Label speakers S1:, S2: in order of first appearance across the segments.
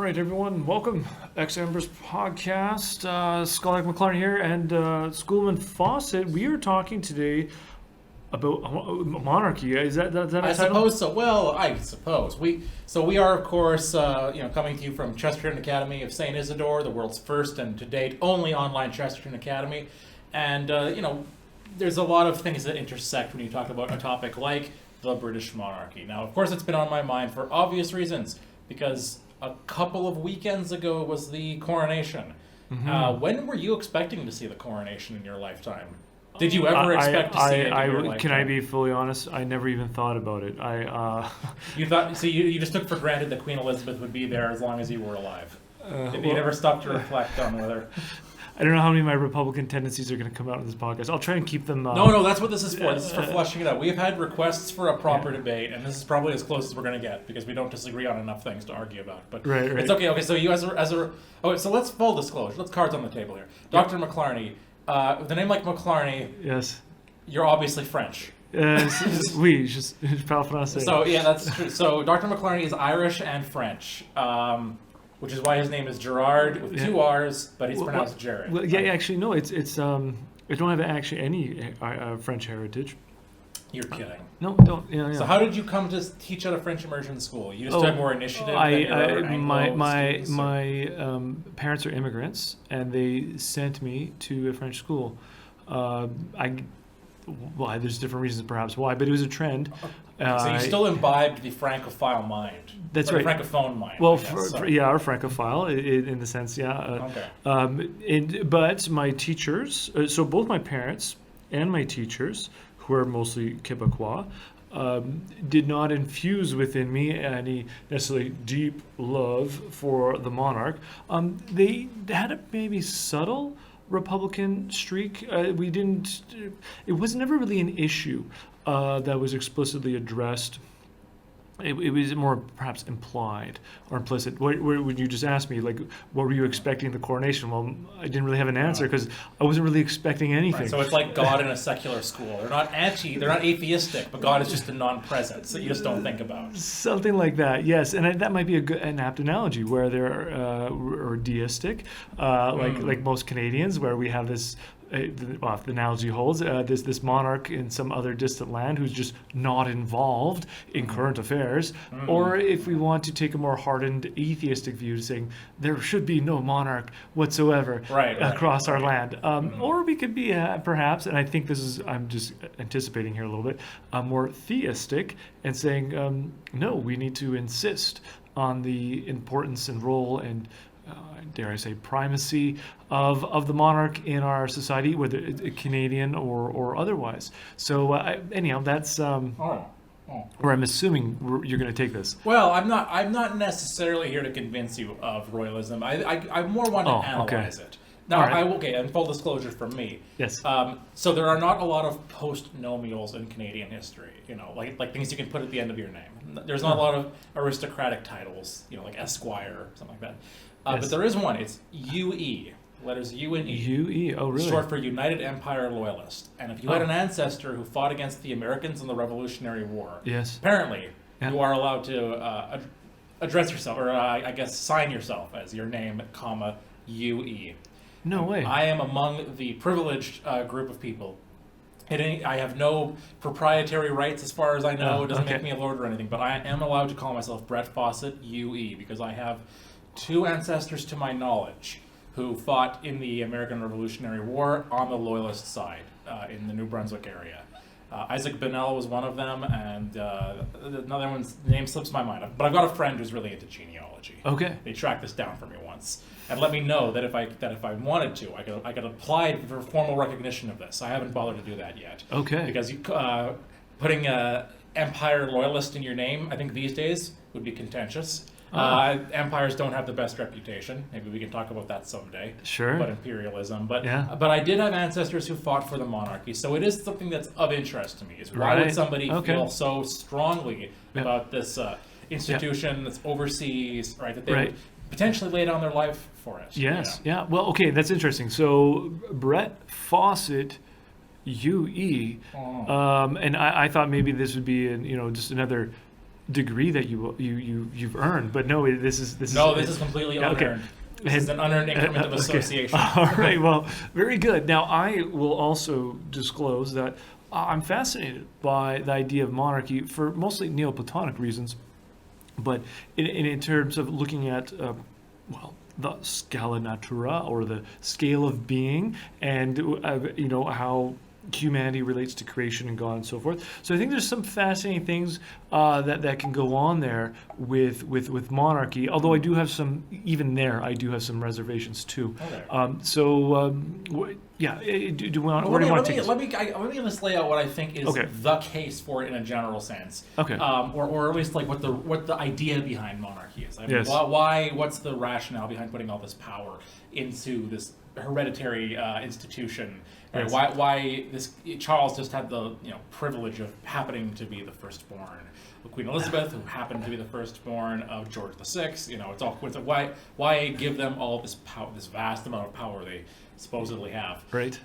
S1: All right, everyone, welcome. Ex-Embers podcast. Scholar McLarney here and Schoolman Fawcett. We are talking today about monarchy. Is that a title?
S2: I suppose so. Well, I suppose we are, of course, coming to you from Chesterton Academy of St. Isidore, the world's first and to date only online Chesterton Academy. And there's a lot of things that intersect when you talk about a topic like the British monarchy. Now, of course, it's been on my mind for obvious reasons because a couple of weekends ago was the coronation. Mm-hmm. When were you expecting to see the coronation in your lifetime? Did you ever expect to see it in your lifetime?
S1: Can I be fully honest? I never even thought about it.
S2: You thought? So you just took for granted that Queen Elizabeth would be there as long as you were alive. You never stopped to reflect on whether.
S1: I don't know how many of my Republican tendencies are going to come out in this podcast. I'll try and keep them.
S2: No, that's what this is for. This is for fleshing it out. We've had requests for a proper debate, and this is probably as close as we're going to get because we don't disagree on enough things to argue about. But
S1: right.
S2: It's okay. Okay, so you so let's full disclosure. Let's cards on the table here. Dr. McLarney, with a name like McLarney,
S1: yes,
S2: you're obviously French.
S1: Oui, je parle français.
S2: So yeah, that's true. So Dr. McLarney is Irish and French. Which is why his name is Gerard with two R's, but he's pronounced Jared.
S1: Well, yeah, actually, no, it's I don't have actually any French heritage.
S2: You're kidding.
S1: No, don't. Yeah.
S2: So how did you come to teach at a French immersion school? You just had more initiative.
S1: My parents are immigrants, and they sent me to a French school. There's different reasons perhaps why, but it was a trend.
S2: So you still imbibed the Francophile mind.
S1: That's right.
S2: The Francophone mind.
S1: Well, our Francophile in the sense, yeah.
S2: Okay.
S1: But my teachers, so both my parents and my teachers, who are mostly Quebecois, did not infuse within me any necessarily deep love for the monarch. They had a maybe subtle Republican streak. It was never really an issue that was explicitly addressed. It was more perhaps implied or implicit. When you just asked me, like, what were you expecting the coronation? Well, I didn't really have an answer because I wasn't really expecting anything.
S2: Right, so it's like God in a secular school. They're not atheistic, but God is just a non-presence that you just don't think about.
S1: Something like that, yes. And that might be an apt analogy where they're or deistic, like most Canadians, where we have this. If the analogy holds, this monarch in some other distant land who's just not involved in current affairs, or if we want to take a more hardened atheistic view, saying there should be no monarch whatsoever across our land, or we could be perhaps, and I think I'm just anticipating here a little bit, more theistic and saying no, we need to insist on the importance and role and dare I say, primacy of the monarch in our society, whether it's Canadian or otherwise. So anyhow, that's where I'm assuming you're going to take this.
S2: Well, I'm not necessarily here to convince you of royalism. I more want to analyze it. Now, and full disclosure from me.
S1: Yes.
S2: So there are not a lot of post-nomials in Canadian history, like things you can put at the end of your name. There's not a lot of aristocratic titles, like Esquire or something like that. But there is one. It's UE. Letters U and E.
S1: UE. Oh, really?
S2: Short for United Empire Loyalist. And if you had an ancestor who fought against the Americans in the Revolutionary War, apparently you are allowed to address yourself, or I guess sign yourself as your name, comma, UE.
S1: No way.
S2: I am among the privileged group of people. I have no proprietary rights as far as I know. It doesn't make me a lord or anything, but I am allowed to call myself Brett Fawcett, UE, because I have two ancestors to my knowledge who fought in the American Revolutionary War on the Loyalist side in the New Brunswick area. Isaac Bennell was one of them, and another one's name slips my mind. But I've got a friend who's really into genealogy.
S1: Okay.
S2: They tracked this down for me once and let me know that if I wanted to, I could apply for formal recognition of this. I haven't bothered to do that yet.
S1: Okay.
S2: Because putting Empire Loyalist in your name, I think these days would be contentious. Empires don't have the best reputation. Maybe we can talk about that someday.
S1: Sure.
S2: But imperialism. But I did have ancestors who fought for the monarchy, so it is something that's of interest to me. Is why would somebody feel so strongly about this institution that's overseas, right? That they would potentially lay down their life for it.
S1: Yes. Yeah. Well, okay, that's interesting. So Brett Fawcett, UE, and I thought maybe this would be just another degree that you've earned. But no, this is
S2: This is completely unearned.
S1: Okay.
S2: This is an unearned increment of association.
S1: All right, well, very good. Now, I will also disclose that I'm fascinated by the idea of monarchy for mostly Neoplatonic reasons, but in terms of looking at, the scala natura, or the scale of being, and, how humanity relates to creation and God and so forth. So I think there's some fascinating things that can go on there with monarchy. Although I do have some reservations too.
S2: Okay.
S1: Do you want? Where do you want to take
S2: let me just lay out what I think is the case for it in a general sense.
S1: Okay.
S2: Or at least like what the idea behind monarchy is. I mean,
S1: Yes.
S2: what's the rationale behind putting all this power into this hereditary institution? Right?
S1: Yes.
S2: Why this Charles just had the privilege of happening to be the firstborn of Queen Elizabeth, who happened to be the firstborn of George VI. Why give them all this power, this vast amount of power they supposedly have?
S1: Right.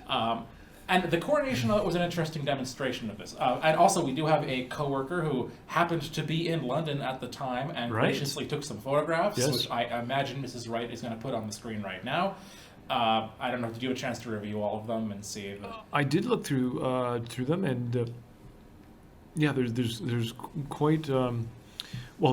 S2: And the coronation of it was an interesting demonstration of this. And also, we do have a co-worker who happened to be in London at the time and graciously took some photographs,
S1: Yes.
S2: which I imagine Mrs. Wright is going to put on the screen right now. I don't know, did you have a chance to review all of them and see the...
S1: I did look through them, and there's quite they're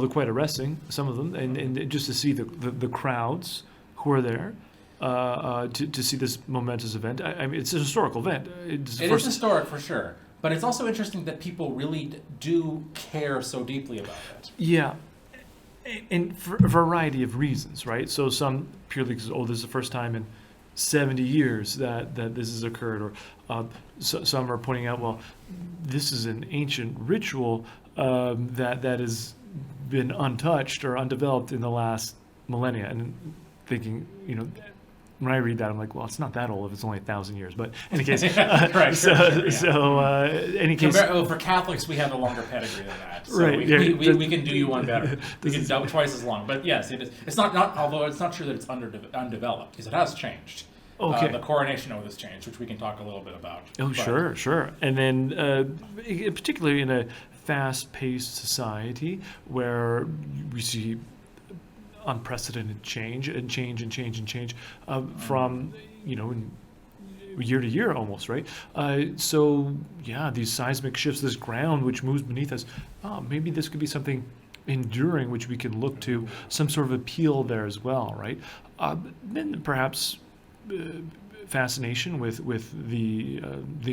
S1: quite arresting, some of them, and just to see the crowds who are there to see this momentous event. I mean, it's a historical event.
S2: It is historic for sure, but it's also interesting that people really do care so deeply about it.
S1: Yeah. And for a variety of reasons, right? So some purely because, this is the first time in 70 years that this has occurred, or some are pointing out, well, this is an ancient ritual that has been untouched or undeveloped in the last millennia, and thinking, when I read that, I'm like, well, it's not that old if it's only 1,000 years. But in any case, any case,
S2: for Catholics, we have a longer pedigree than that. So
S1: right?
S2: We can do you one better. We can do twice as long. But yes, it is. It's not. Although it's not true that it's undeveloped, because it has changed.
S1: Okay.
S2: The coronation oath has changed, which we can talk a little bit about.
S1: Oh, sure. And then, particularly in a fast-paced society where we see unprecedented change from year to year almost, right? These seismic shifts, this ground which moves beneath us, maybe this could be something enduring which we can look to, some sort of appeal there as well, right? Then perhaps fascination with the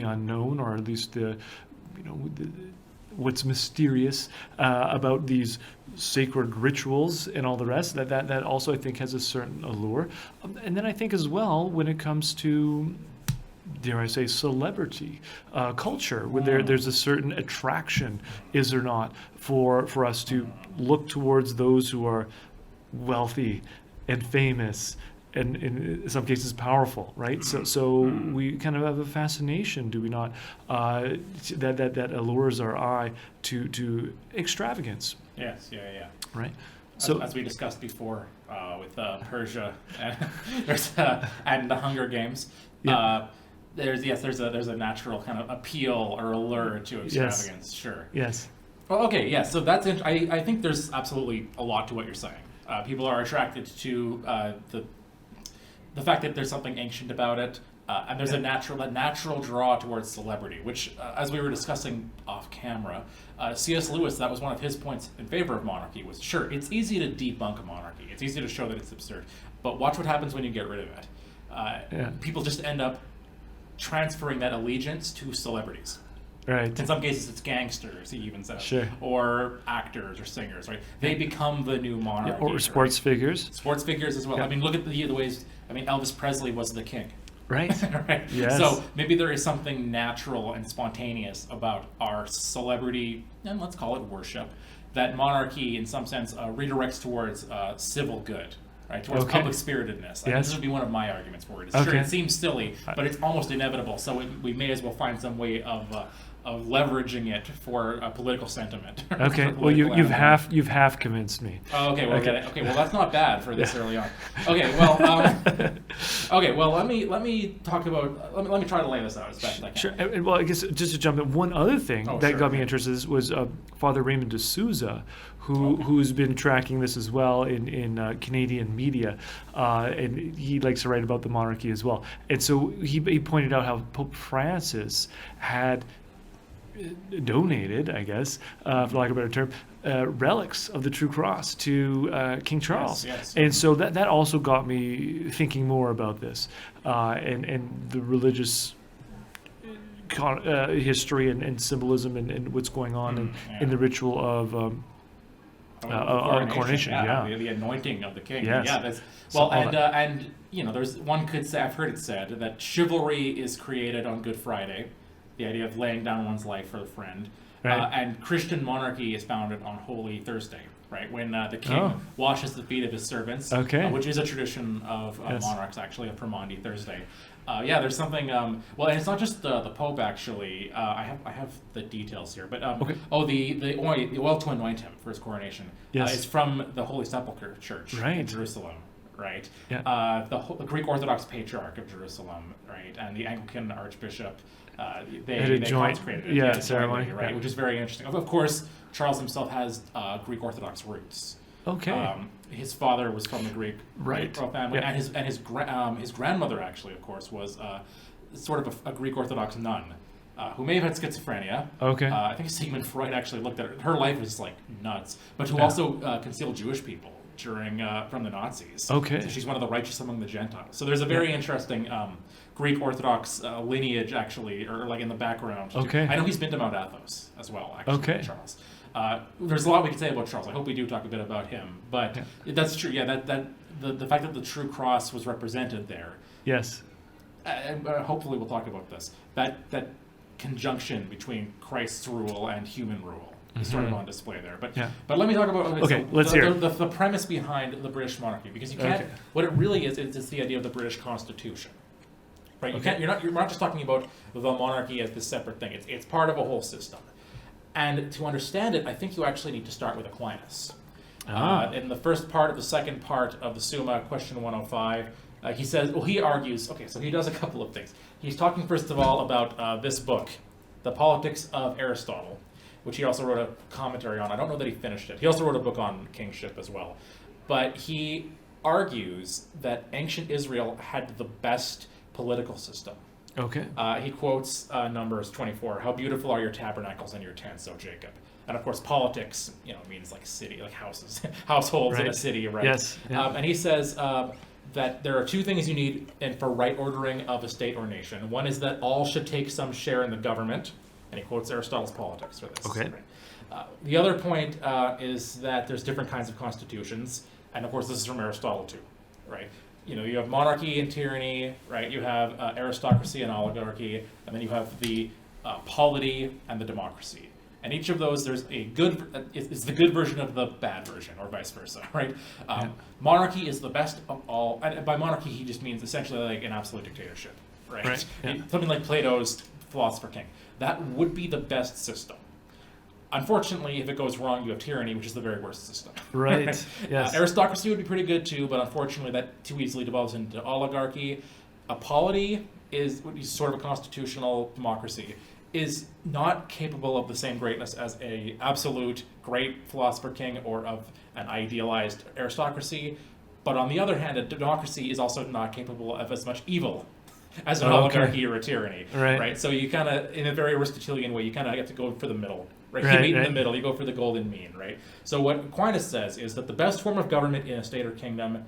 S1: unknown, or at least what's mysterious about these sacred rituals and all the rest. That also, I think, has a certain allure. And then I think as well, when it comes to, dare I say, celebrity culture, where there's a certain attraction, is there not, for us to look towards those who are wealthy and famous, and in some cases powerful, right? So we kind of have a fascination, do we not, that allures our eye to extravagance.
S2: Yes, yeah.
S1: Right.
S2: So as we discussed before with Persia and the Hunger Games, there's a natural kind of appeal or allure to extravagance. Yes. Sure.
S1: Yes.
S2: Well, okay. Yeah. So that's I think there's absolutely a lot to what you're saying. People are attracted to the fact that there's something ancient about it, and there's a natural draw towards celebrity, which, as we were discussing off camera, C.S. Lewis, that was one of his points in favor of monarchy, was, sure, it's easy to debunk a monarchy. It's easy to show that it's absurd, but watch what happens when you get rid of it. People just end up transferring that allegiance to celebrities.
S1: Right.
S2: In some cases, it's gangsters, he even says,
S1: sure,
S2: or actors or singers, right? They become the new monarchy.
S1: Or sports figures.
S2: Sports figures as well.
S1: Yeah.
S2: I mean, look at the ways. I mean, Elvis Presley was the king.
S1: Right.
S2: Right.
S1: Yes.
S2: So maybe there is something natural and spontaneous about our celebrity, and let's call it worship, that monarchy, in some sense, redirects towards civil good. Right, towards public spiritedness. I mean, this would be one of my arguments for it. Sure, it seems silly, but it's almost inevitable. So we may as well find some way of of leveraging it for a political sentiment.
S1: Okay. Well, you've half convinced me.
S2: Oh, okay. Well,
S1: Okay.
S2: Well, that's not bad for this early on. Okay. Well. Okay. Well, let me talk about. Let me try to lay this out as best I can.
S1: Sure. And, well, I guess just to jump in, one other thing that got me interested was Father Raymond de Souza, who's been tracking this as well in Canadian media, and he likes to write about the monarchy as well. And so he pointed out how Pope Francis had donated, I guess, for lack of a better term, relics of the True Cross to King Charles.
S2: Yes.
S1: And so that also got me thinking more about this and the religious history and symbolism and what's going on in the ritual of coronation.
S2: The anointing of the king.
S1: Yes.
S2: Yeah, that's
S1: So
S2: and there's one could say, I've heard it said that chivalry is created on Good Friday, the idea of laying down one's life for a friend,
S1: Right.
S2: and Christian monarchy is founded on Holy Thursday, right, when the king washes the feet of his servants, which is a tradition of monarchs, actually, of Maundy Thursday. There's something. Well, and it's not just the Pope. Actually, I have the details here. But the oil to anoint him for his coronation is from the Holy Sepulchre Church in Jerusalem, right?
S1: Yeah.
S2: The Greek Orthodox Patriarch of Jerusalem, right, and the Anglican Archbishop. They consecrated it,
S1: ceremony,
S2: right? Which is very interesting. Of course, Charles himself has Greek Orthodox roots.
S1: Okay.
S2: His father was from the Greek family,
S1: Yeah.
S2: and his grandmother actually, of course, was sort of a Greek Orthodox nun who may have had schizophrenia.
S1: Okay.
S2: I think Sigmund Freud actually looked at her. Her life was like nuts, but who also concealed Jewish people during from the Nazis.
S1: Okay.
S2: So she's one of the righteous among the Gentiles. So there's a very interesting Greek Orthodox lineage actually, or like in the background.
S1: Okay.
S2: I know he's been to Mount Athos as well, actually, Charles. There's a lot we can say about Charles. I hope we do talk a bit about him. But that's true. Yeah, the fact that the True Cross was represented there.
S1: Yes.
S2: And hopefully we'll talk about this. That conjunction between Christ's rule and human rule is sort of on display there. But let me talk about
S1: Let's hear
S2: the premise behind the British monarchy, because you can't. What it really is, it's the idea of the British Constitution. Right, you're not just talking about the monarchy as this separate thing. It's part of a whole system, and to understand it, I think you actually need to start with Aquinas. In the first part of the second part of the Summa, question 105, he says, he argues. Okay, so he does a couple of things. He's talking first of all about this book, The Politics of Aristotle, which he also wrote a commentary on. I don't know that he finished it. He also wrote a book on kingship as well, but he argues that ancient Israel had the best political system.
S1: Okay.
S2: He quotes Numbers 24, "How beautiful are your tabernacles and your tents, O Jacob." And of course, politics, means like city, like houses, households in a city, right?
S1: Yes. Yeah.
S2: And he says that there are two things you need for right ordering of a state or nation. One is that all should take some share in the government, and he quotes Aristotle's Politics for this.
S1: Okay.
S2: Right? The other point is that there's different kinds of constitutions, and of course, this is from Aristotle too, right? You have monarchy and tyranny, right? You have aristocracy and oligarchy, and then you have the polity and the democracy. And each of those, there's a good, it's the good version of the bad version, or vice versa, right? Monarchy is the best of all, and by monarchy he just means essentially like an absolute dictatorship, right? Something like Plato's Philosopher King. That would be the best system. Unfortunately, if it goes wrong, you have tyranny, which is the very worst system.
S1: Right. Yes.
S2: Aristocracy would be pretty good too, but unfortunately, that too easily devolves into oligarchy. A polity is sort of a constitutional democracy, is not capable of the same greatness as a absolute great philosopher king or of an idealized aristocracy. But on the other hand, a democracy is also not capable of as much evil as an oligarchy or a tyranny. Right. So you kind of, in a very Aristotelian way, you kind of have to go for the middle. Right? You meet in the middle, you go for the golden mean, right? So what Aquinas says is that the best form of government in a state or kingdom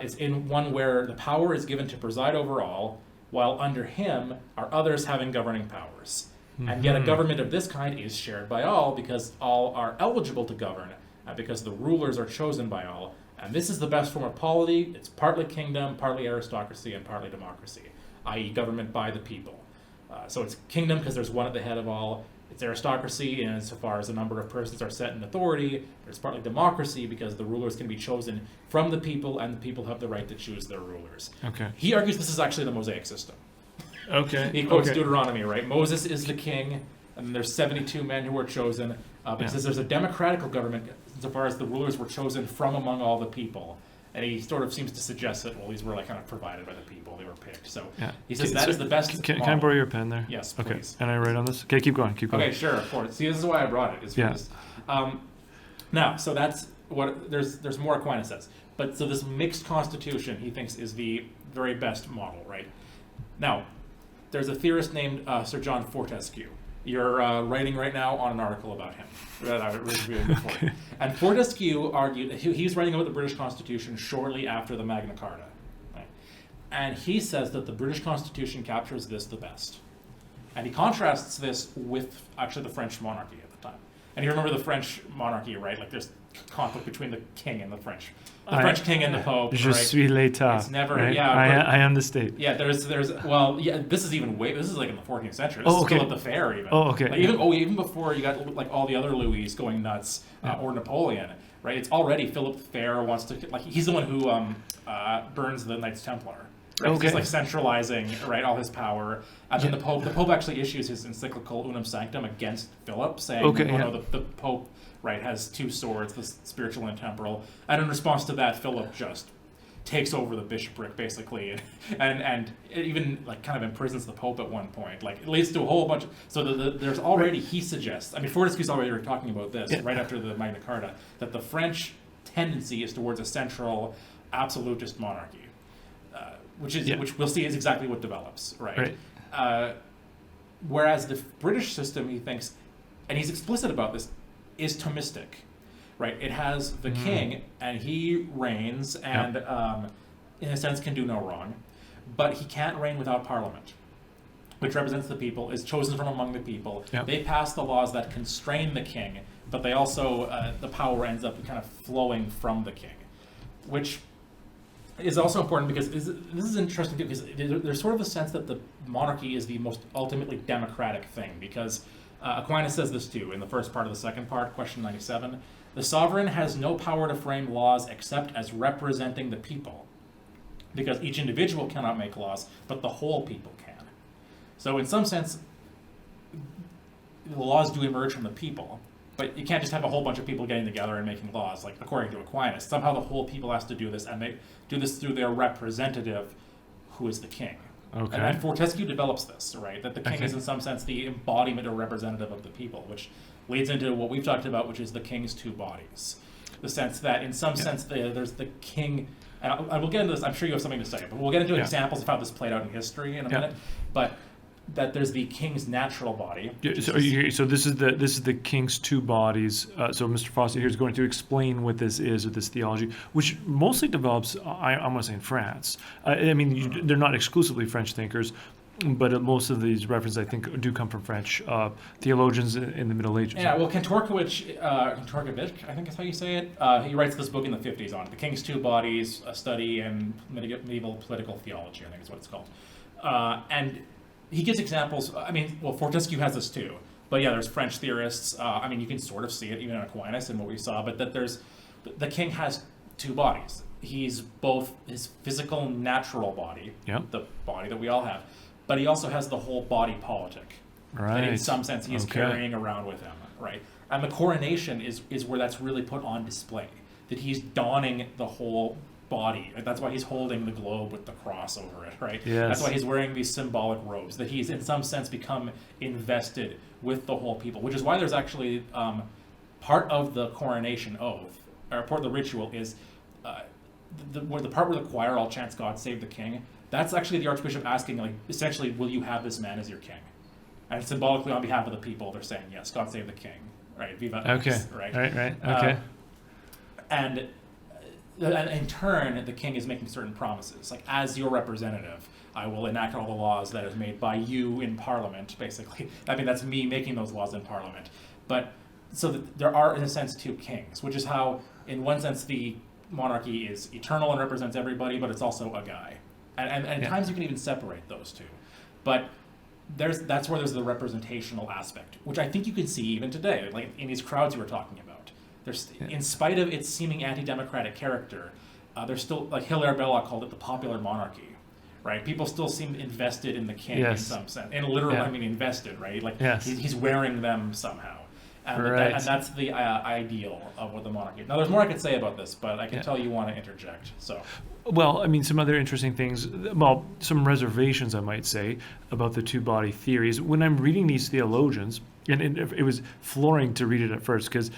S2: is in one where the power is given to preside over all, while under him are others having governing powers. And yet a government of this kind is shared by all, because all are eligible to govern, because the rulers are chosen by all. And this is the best form of polity. It's partly kingdom, partly aristocracy, and partly democracy, i.e. government by the people. So it's kingdom because there's one at the head of all. It's aristocracy insofar as a number of persons are set in authority. There's partly democracy because the rulers can be chosen from the people, and the people have the right to choose their rulers.
S1: Okay.
S2: He argues this is actually the Mosaic system.
S1: Okay.
S2: He quotes Deuteronomy, right? Moses is the king. and then there's 72 men who were chosen. But he says there's a democratical government insofar as the rulers were chosen from among all the people. And he sort of seems to suggest that, well, these were like kind of provided by the people, they were picked. So he says that is the best.
S1: Can I borrow your pen there?
S2: Yes,
S1: okay.
S2: please.
S1: And I write on this? Okay, keep going.
S2: Okay, sure, of course. See, this is why I brought it. Is for this. Now, so that's what there's more Aquinas says. But so this mixed constitution, he thinks, is the very best model, right? Now, there's a theorist named Sir John Fortescue. You're writing right now on an article about him that I was reviewing before.
S1: Okay.
S2: And Fortescue argued, he was writing about the British Constitution shortly after the Magna Carta. Right? And he says that the British Constitution captures this the best. And he contrasts this with actually the French monarchy at the time. And you remember the French monarchy, right? Like there's conflict between the king and the French. The French king and the Pope.
S1: Je
S2: right?
S1: suis l'État.
S2: It's never,
S1: right?
S2: yeah.
S1: I am the state.
S2: Yeah, there's, well, yeah, this is even this is like in the 14th century. This
S1: Oh,
S2: is
S1: okay.
S2: still at the fair even.
S1: Oh, okay.
S2: Like, even before you got like all the other Louis going nuts, or Napoleon, right? It's already Philip the Fair wants to, like, he's the one who burns the Knights Templar. Right?
S1: Okay.
S2: He's like centralizing, right, all his power. And then the Pope actually issues his encyclical Unum Sanctum against Philip, saying, the Pope, right, has two swords, the spiritual and temporal. And in response to that, Philip just takes over the bishopric, basically, and even, like, kind of imprisons the Pope at one point. Like, it leads to a whole bunch of... So there's already, he suggests... I mean, Fortescue's already talking about this, right after the Magna Carta, that the French tendency is towards a central, absolutist monarchy. Which we'll see is exactly what develops, right? Whereas the British system, he thinks, and he's explicit about this, is Thomistic, right? It has the king, and he reigns, and in a sense can do no wrong, but he can't reign without Parliament, which represents the people, is chosen from among the people. They pass the laws that constrain the king, but they also, the power ends up kind of flowing from the king, which is also important because this is interesting too, because there's sort of a sense that the monarchy is the most ultimately democratic thing, because Aquinas says this too in the first part of the second part, question 97. The sovereign has no power to frame laws except as representing the people, because each individual cannot make laws, but the whole people can. So in some sense, the laws do emerge from the people, but you can't just have a whole bunch of people getting together and making laws, like according to Aquinas. Somehow the whole people has to do this, and they do this through their representative, who is the king.
S1: Okay.
S2: And Fortescue develops this, right? That the king is in some sense the embodiment or representative of the people, which leads into what we've talked about, which is the king's two bodies. The sense that in some sense there's the king, and we'll get into this, I'm sure you have something to say, but we'll get into examples of how this played out in history in a minute. But that there's the king's natural body.
S1: So this is the king's two bodies. So Mr. Fawcett here is going to explain what this is, or this theology, which mostly develops, I'm going to say, in France. I mean, they're not exclusively French thinkers, but most of these references, I think, do come from French theologians in the Middle Ages.
S2: Yeah, well, Kantorkiewicz, I think is how you say it, he writes this book in the 50s on it, The King's Two Bodies, A Study in Medieval Political Theology, I think is what it's called. And he gives examples. I mean, well, Fortescue has this too. But yeah, there's French theorists. I mean, you can sort of see it even in Aquinas and what we saw. But that the king has two bodies. He's both his physical, natural body, the body that we all have, but he also has the whole body politic.
S1: Right.
S2: That in some sense he is carrying around with him. Right. And the coronation is where that's really put on display. That he's donning the whole body. That's why he's holding the globe with the cross over it, right?
S1: Yes.
S2: That's why he's wearing these symbolic robes, that he's in some sense become invested with the whole people, which is why there's actually part of the coronation oath, or part of the ritual is the part where the choir all chants God Save the King. That's actually the Archbishop asking, like, essentially, will you have this man as your king? And symbolically on behalf of the people, they're saying, yes, God Save the King, right? Viva X, right?
S1: Right, okay.
S2: And in turn, the king is making certain promises, like, as your representative, I will enact all the laws that are made by you in Parliament, basically. I mean, that's me making those laws in Parliament. But so that there are, in a sense, two kings, which is how, in one sense, the monarchy is eternal and represents everybody, but it's also a guy. And at times you can even separate those two. But that's where there's the representational aspect, which I think you can see even today, like in these crowds you were talking about. In spite of its seeming anti-democratic character, there's still, like Hilaire Belloc called it the popular monarchy, right? People still seem invested in the king in
S1: Yes.
S2: some sense. And literally,
S1: Yeah.
S2: I mean invested, right? Like
S1: Yes.
S2: he's wearing them somehow. And,
S1: Right.
S2: and that's the ideal of what the monarchy. Now, there's more I could say about this, but I can
S1: Yeah.
S2: tell you want to interject. So,
S1: Well, I mean, some other interesting things, well, some reservations, I might say, about the two-body theories. When I'm reading these theologians, and it was flooring to read it at first, because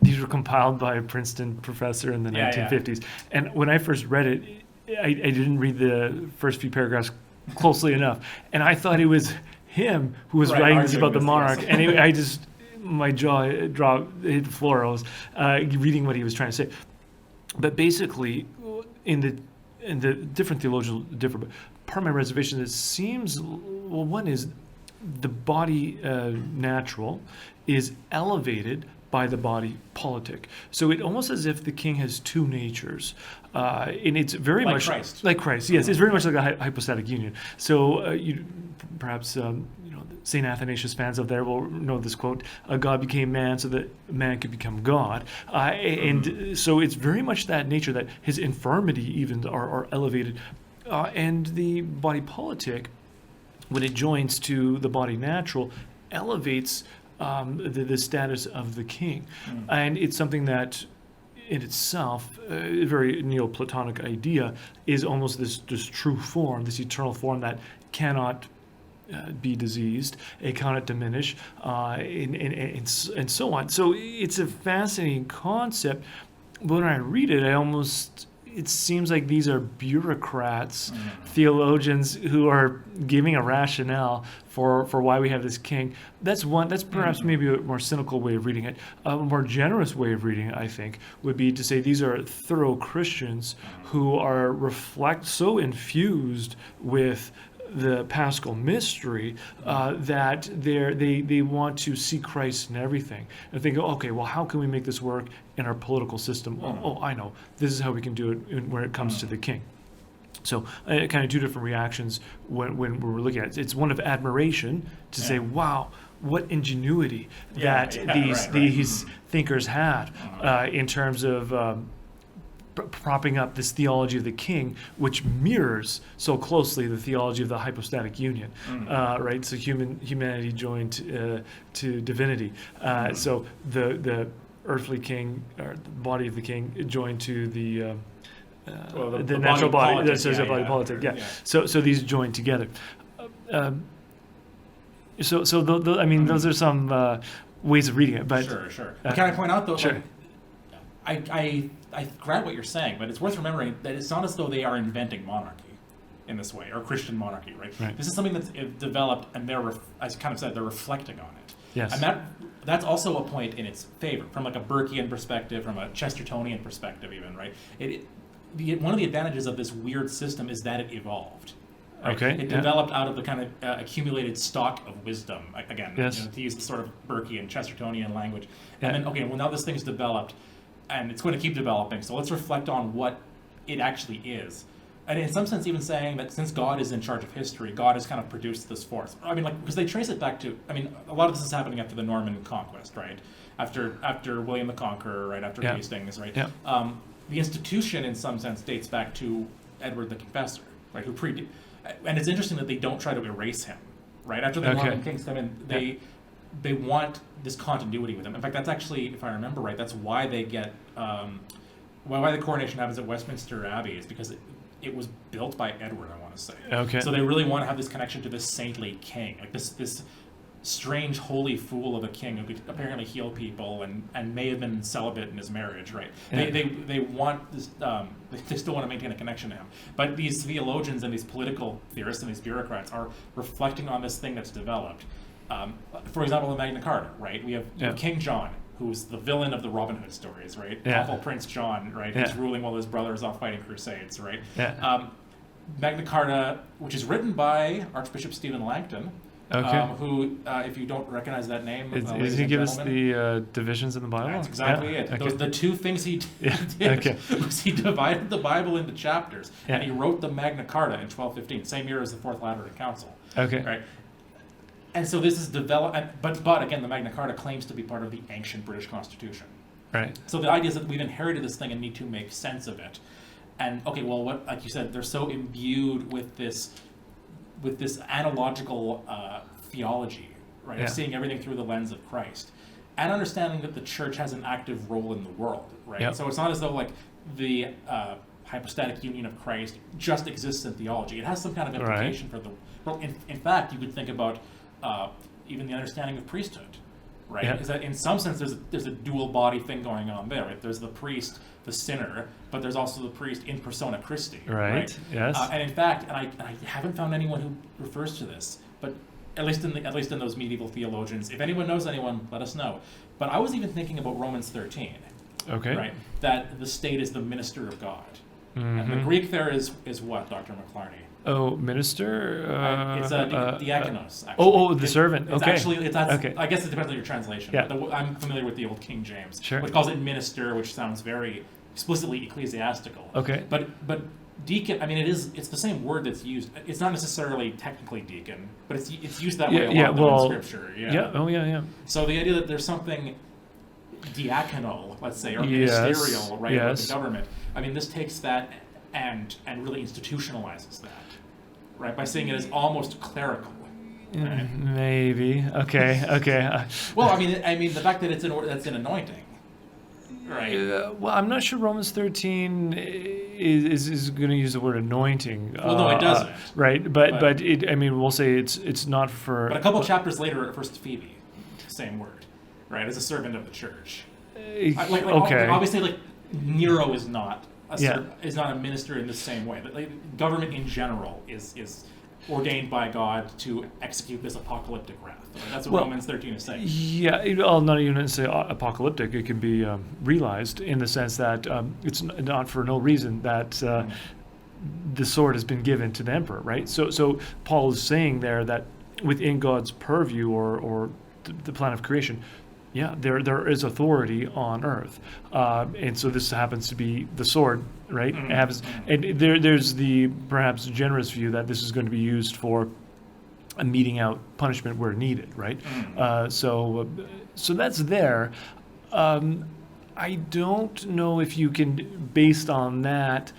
S1: these were compiled by a Princeton professor in the
S2: Yeah,
S1: 1950s. And when I first read it, I didn't read the first few paragraphs closely enough. And I thought it was him who was
S2: Right,
S1: writing this
S2: arguing
S1: about the
S2: this,
S1: monarch.
S2: yes.
S1: And I just, my jaw dropped, hit the floor. I was reading what he was trying to say. But basically, in the different theologians differ, but part of my reservation is it seems, well, one is the body natural is elevated by the body politic. So it almost as if the king has two natures, and it's very
S2: Like
S1: much
S2: Christ.
S1: like Christ. Yes, it's very much like a hypostatic union. So you perhaps Saint Athanasius fans out there will know this quote: "God became man so that man could become God," and so it's very much that nature that his infirmity even are elevated, and the body politic, when it joins to the body natural, elevates the status of the king. And it's something that in itself, a very Neoplatonic idea, is almost this true form, this eternal form that cannot be diseased, it cannot diminish, and so on. So it's a fascinating concept. But when I read it, it seems like these are bureaucrats, theologians who are giving a rationale for why we have this king. That's perhaps maybe a more cynical way of reading it. A more generous way of reading it, I think, would be to say these are thorough Christians who are so infused with the Paschal mystery that they want to see Christ in everything. And think, okay, well, how can we make this work in our political system? Oh, I know. This is how we can do it when it comes to the king. So kind of two different reactions when we're looking at it. It's one of admiration to say, wow, what ingenuity that these thinkers had in terms of propping up this theology of the king, which mirrors so closely the theology of the hypostatic union, right? So humanity joined to divinity. So the earthly king, or the body of the king, joined to the natural body.
S2: Politic,
S1: That's a body politic. Yeah. So these join together. Those are some ways of reading it. But
S2: sure. Can I point out though?
S1: Sure.
S2: I grab what you're saying, but it's worth remembering that it's not as though they are inventing monarchy in this way, or Christian monarchy, right? This is something that's developed, and as kind of said, they're reflecting on it.
S1: Yes.
S2: And that's also a point in its favor, from like a Burkean perspective, from a Chestertonian perspective even, right? One of the advantages of this weird system is that it evolved. Right?
S1: Okay.
S2: It developed out of the kind of accumulated stock of wisdom, again,
S1: Yes.
S2: to use the sort of Burkean, Chestertonian language. And then, okay, well, now this thing's developed, and it's going to keep developing, so let's reflect on what it actually is. And in some sense, even saying that since God is in charge of history, God has kind of produced this force. I mean, because they trace it back to, a lot of this is happening after the Norman conquest, right? After William the Conqueror, right? After Hastings, right?
S1: Yeah.
S2: The institution, in some sense, dates back to Edward the Confessor, right? And it's interesting that they don't try to erase him, right? After the Norman kings come in, they want this continuity with him. In fact, that's actually, if I remember right, that's why they get why the coronation happens at Westminster Abbey, is because it was built by Edward, I want to say.
S1: Okay.
S2: So they really want to have this connection to this saintly king, like this strange holy fool of a king who could apparently heal people and may have been celibate in his marriage, right?
S1: Yeah.
S2: They want this, they still want to maintain a connection to him. But these theologians and these political theorists and these bureaucrats are reflecting on this thing that's developed. For example, the Magna Carta, right? We have King John, who's the villain of the Robin Hood stories, right?
S1: Yeah.
S2: Awful Prince John, right?
S1: Yeah.
S2: Who's ruling while his brother is off fighting crusades, right?
S1: Yeah.
S2: Magna Carta, which is written by Archbishop Stephen Langton, who, if you don't recognize that name,
S1: Does he give us the divisions in the Bible?
S2: That's exactly it.
S1: Okay.
S2: The two things he did was he divided the Bible into chapters, and he wrote the Magna Carta in 1215, same year as the Fourth Lateran Council.
S1: Okay.
S2: Right. And so this is developed, but again, the Magna Carta claims to be part of the ancient British Constitution.
S1: Right.
S2: So the idea is that we've inherited this thing and need to make sense of it. And okay, well, what, like you said, they're so imbued with this analogical theology, right?
S1: Yeah.
S2: Of seeing everything through the lens of Christ, and understanding that the church has an active role in the world, right?
S1: Yep.
S2: So it's not as though like the hypostatic union of Christ just exists in theology. It has some kind of implication for the world. In fact, you could think about even the understanding of priesthood, right?
S1: Yeah.
S2: Because in some sense, there's a dual body thing going on there, right? There's the priest, the sinner, but there's also the priest in persona Christi,
S1: Right. Yes.
S2: and in fact, and I haven't found anyone who refers to this, but at least in those medieval theologians, if anyone knows anyone, let us know. But I was even thinking about Romans 13,
S1: Okay.
S2: right? That the state is the minister of God.
S1: Mm-hmm.
S2: And the Greek there is what, Dr. McLarney?
S1: Oh, minister.
S2: It's diakonos. Actually.
S1: The servant.
S2: It's
S1: okay.
S2: actually that's.
S1: Okay.
S2: I guess it depends on your translation.
S1: Yeah.
S2: But I'm familiar with the old King James,
S1: Sure.
S2: which calls it minister, which sounds very explicitly ecclesiastical.
S1: Okay.
S2: But deacon, I mean, it's the same word that's used. It's not necessarily technically deacon, but it's used that way a lot in Scripture. Yeah.
S1: Yeah. Oh, yeah. Yeah.
S2: So the idea that there's something diaconal, let's say, or
S1: Yes.
S2: ministerial, right, about
S1: Yes.
S2: the government. I mean, this takes that and really institutionalizes that, right, by seeing it as almost clerical. Right?
S1: Maybe. Okay. Okay.
S2: Well, I mean, the fact that that's an anointing, right?
S1: Well, I'm not sure Romans 13 is going to use the word anointing.
S2: Well, no, it doesn't.
S1: Right, but it. I mean, we'll say it's not for.
S2: But a couple chapters later, it refers to Phoebe, same word, right, as a servant of the church.
S1: Okay.
S2: Obviously, like Nero is not
S1: Yeah.
S2: is not a minister in the same way. But like, government in general is ordained by God to execute this apocalyptic wrath. Right? That's what Romans 13 is saying.
S1: Yeah, well, not even say apocalyptic. It can be realized in the sense that it's not for no reason that the sword has been given to the emperor, right? So Paul is saying there that within God's purview or the plan of creation, yeah, there is authority on earth, and so this happens to be the sword, right?
S2: Mm-hmm.
S1: It happens, and there's the perhaps generous view that this is going to be used for a meting out punishment where needed, right?
S2: Mm-hmm.
S1: So that's there. I don't know if you can, based on that,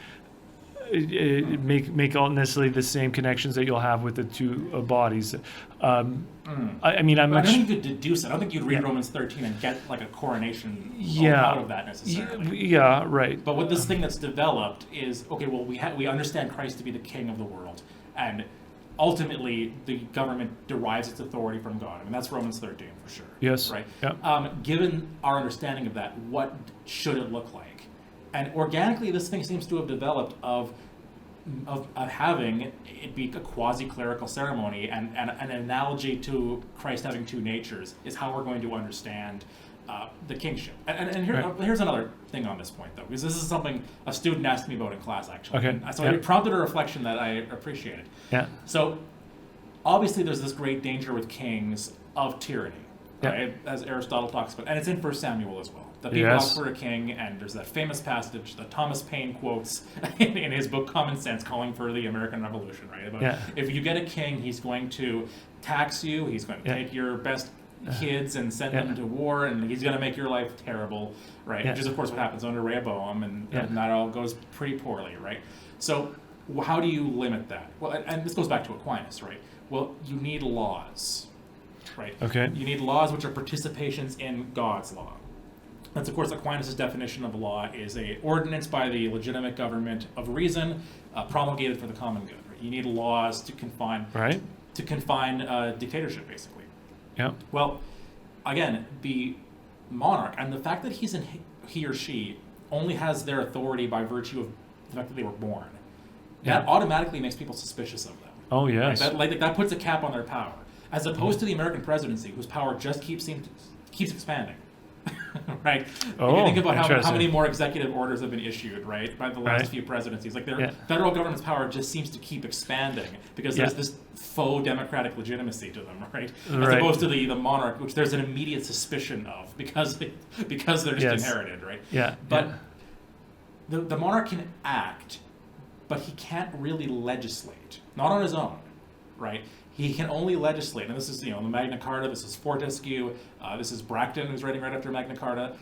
S1: make all necessarily the same connections that you'll have with the two bodies. I mean, I
S2: don't think you could deduce it. I don't think you'd read Romans 13 and get like a coronation out of that necessarily.
S1: Yeah, right.
S2: But what this thing that's developed is, okay, well, we understand Christ to be the king of the world, and ultimately the government derives its authority from God. I mean, that's Romans 13 for sure.
S1: Yes.
S2: Right?
S1: Yeah.
S2: Given our understanding of that, what should it look like? And organically, this thing seems to have developed of having it be a quasi-clerical ceremony, and an analogy to Christ having two natures is how we're going to understand the kingship. And here's another thing on this point, though, because this is something a student asked me about in class, actually.
S1: Okay.
S2: And so it prompted a reflection that I appreciated.
S1: Yeah.
S2: So obviously there's this great danger with kings of tyranny, right? As Aristotle talks about, and it's in 1 Samuel as well. The people ask for a king, and there's that famous passage that Thomas Paine quotes in his book Common Sense, calling for the American Revolution, right? About if you get a king, he's going to tax you, he's going to take your best kids and send them to war, and he's going to make your life terrible, right? Which is, of course, what happens under Rehoboam, and that all goes pretty poorly, right? So how do you limit that? Well, and this goes back to Aquinas, right? Well, you need laws, right?
S1: Okay.
S2: You need laws which are participations in God's law. That's, of course, Aquinas' definition of law is a ordinance by the legitimate government of reason, promulgated for the common good. Right? You need laws to confine dictatorship, basically.
S1: Yeah.
S2: Well, again, the monarch, and the fact that he or she only has their authority by virtue of the fact that they were born, that automatically makes people suspicious of them.
S1: Oh, yes.
S2: Right? That puts a cap on their power, as opposed to the American presidency, whose power just keeps expanding. Right? If you think about how many more executive orders have been issued, right, by the last few presidencies. Like their federal government's power just seems to keep expanding because there's this faux democratic legitimacy to them, right? As opposed to the monarch, which there's an immediate suspicion of because they're just inherited, right?
S1: Yeah.
S2: But the monarch can act, but he can't really legislate, not on his own, right? He can only legislate, and this is, the Magna Carta, this is Fortescue, this is Bracton, who's writing right after Magna Carta.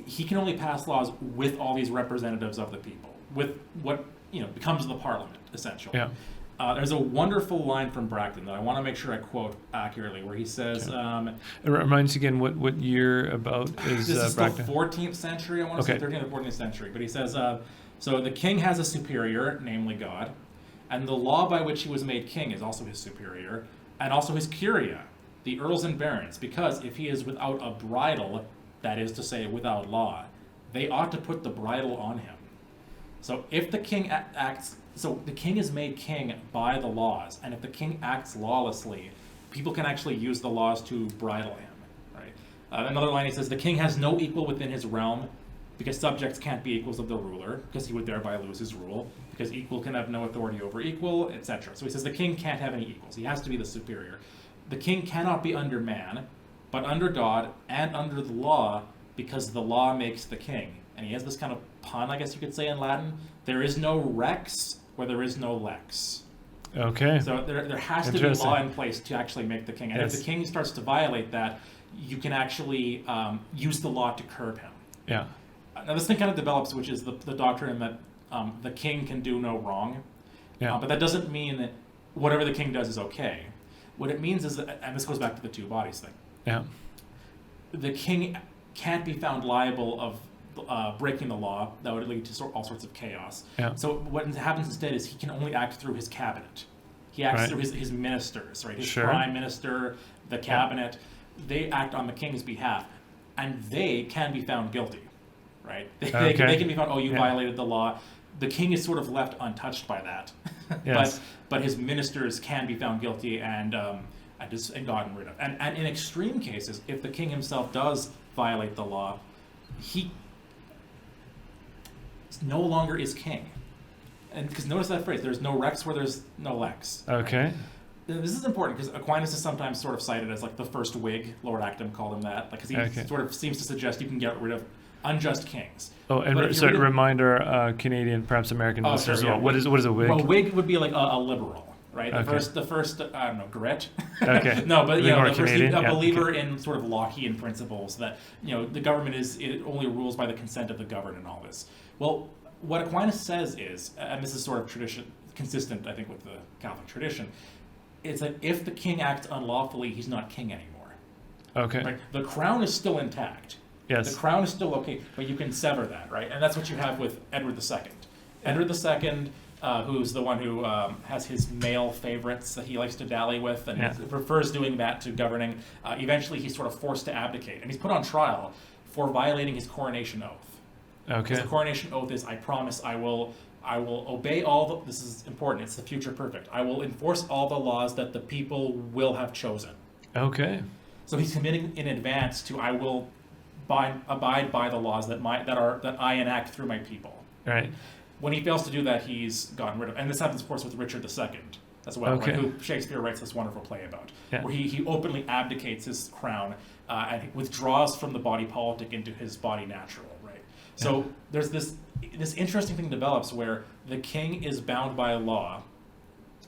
S2: He can only pass laws with all these representatives of the people. with what becomes the Parliament, essentially.
S1: Yeah.
S2: There's a wonderful line from Bracton that I want to make sure I quote accurately, where he says,
S1: Remind us again what year about is
S2: this is
S1: Bracton?
S2: the 14th century, I want to say 13th or 14th century, but he says, so the king has a superior, namely God, and the law by which he was made king is also his superior, and also his curia, the earls and barons, because if he is without a bridle, that is to say, without law, they ought to put the bridle on him. So if the king so the king is made king by the laws, and if the king acts lawlessly, people can actually use the laws to bridle him, right? Another line, he says, the king has no equal within his realm, because subjects can't be equals of the ruler, because he would thereby lose his rule, because equal can have no authority over equal, etc. So he says the king can't have any equals. He has to be the superior. The king cannot be under man, but under God and under the law, because the law makes the king. And he has this kind of pun, I guess you could say, in Latin. There is no rex where there is no lex.
S1: Okay.
S2: So there has to be law in place to actually make the king. And if the king starts to violate that, you can actually use the law to curb him.
S1: Yeah.
S2: Now this thing kind of develops, which is the doctrine that the king can do no wrong.
S1: Yeah.
S2: But that doesn't mean that whatever the king does is okay. What it means is that, and this goes back to the two bodies thing.
S1: Yeah.
S2: The king can't be found liable of breaking the law. That would lead to all sorts of chaos.
S1: Yeah.
S2: So what happens instead is he can only act through his cabinet. He acts through his ministers, right? His prime minister, the cabinet. They act on the king's behalf, and they can be found guilty, right? They can be found, you violated the law. The king is sort of left untouched by that.
S1: Yes.
S2: but his ministers can be found guilty and gotten rid of. And in extreme cases, if the king himself does violate the law, he no longer is king. And because notice that phrase, there's no rex where there's no lex.
S1: Okay.
S2: This is important because Aquinas is sometimes sort of cited as like the first Whig. Lord Acton called him that, because he sort of seems to suggest you can get rid of unjust kings.
S1: Oh, and so reminder, Canadian, perhaps American listeners as well. What is a Whig?
S2: Well, Whig would be like a liberal, right? The first I don't know, Grit. Okay. No, but the first a believer in sort of Lockean principles that the government it only rules by the consent of the governed and all this. Well, what Aquinas says is, and this is sort of tradition consistent, I think, with the Catholic tradition, is that if the king acts unlawfully, he's not king anymore.
S1: Okay.
S2: Right? The crown is still intact.
S1: Yes.
S2: The crown is still okay, but you can sever that, right? And that's what you have with Edward II. Edward II, who's the one who has his male favorites that he likes to dally with and prefers doing that to governing. Eventually, he's sort of forced to abdicate, and he's put on trial for violating his coronation oath.
S1: Okay.
S2: Because the coronation oath is, I promise I will obey all this is important, it's the future perfect. I will enforce all the laws that the people will have chosen.
S1: Okay.
S2: So he's committing in advance to, I will abide by the laws that I enact through my people.
S1: Right.
S2: When he fails to do that, he's gotten rid of. And this happens, of course, with Richard II as well, right, who Shakespeare writes this wonderful play about, where he openly abdicates his crown and he withdraws from the body politic into his body natural, right? So there's this interesting thing develops where the king is bound by law,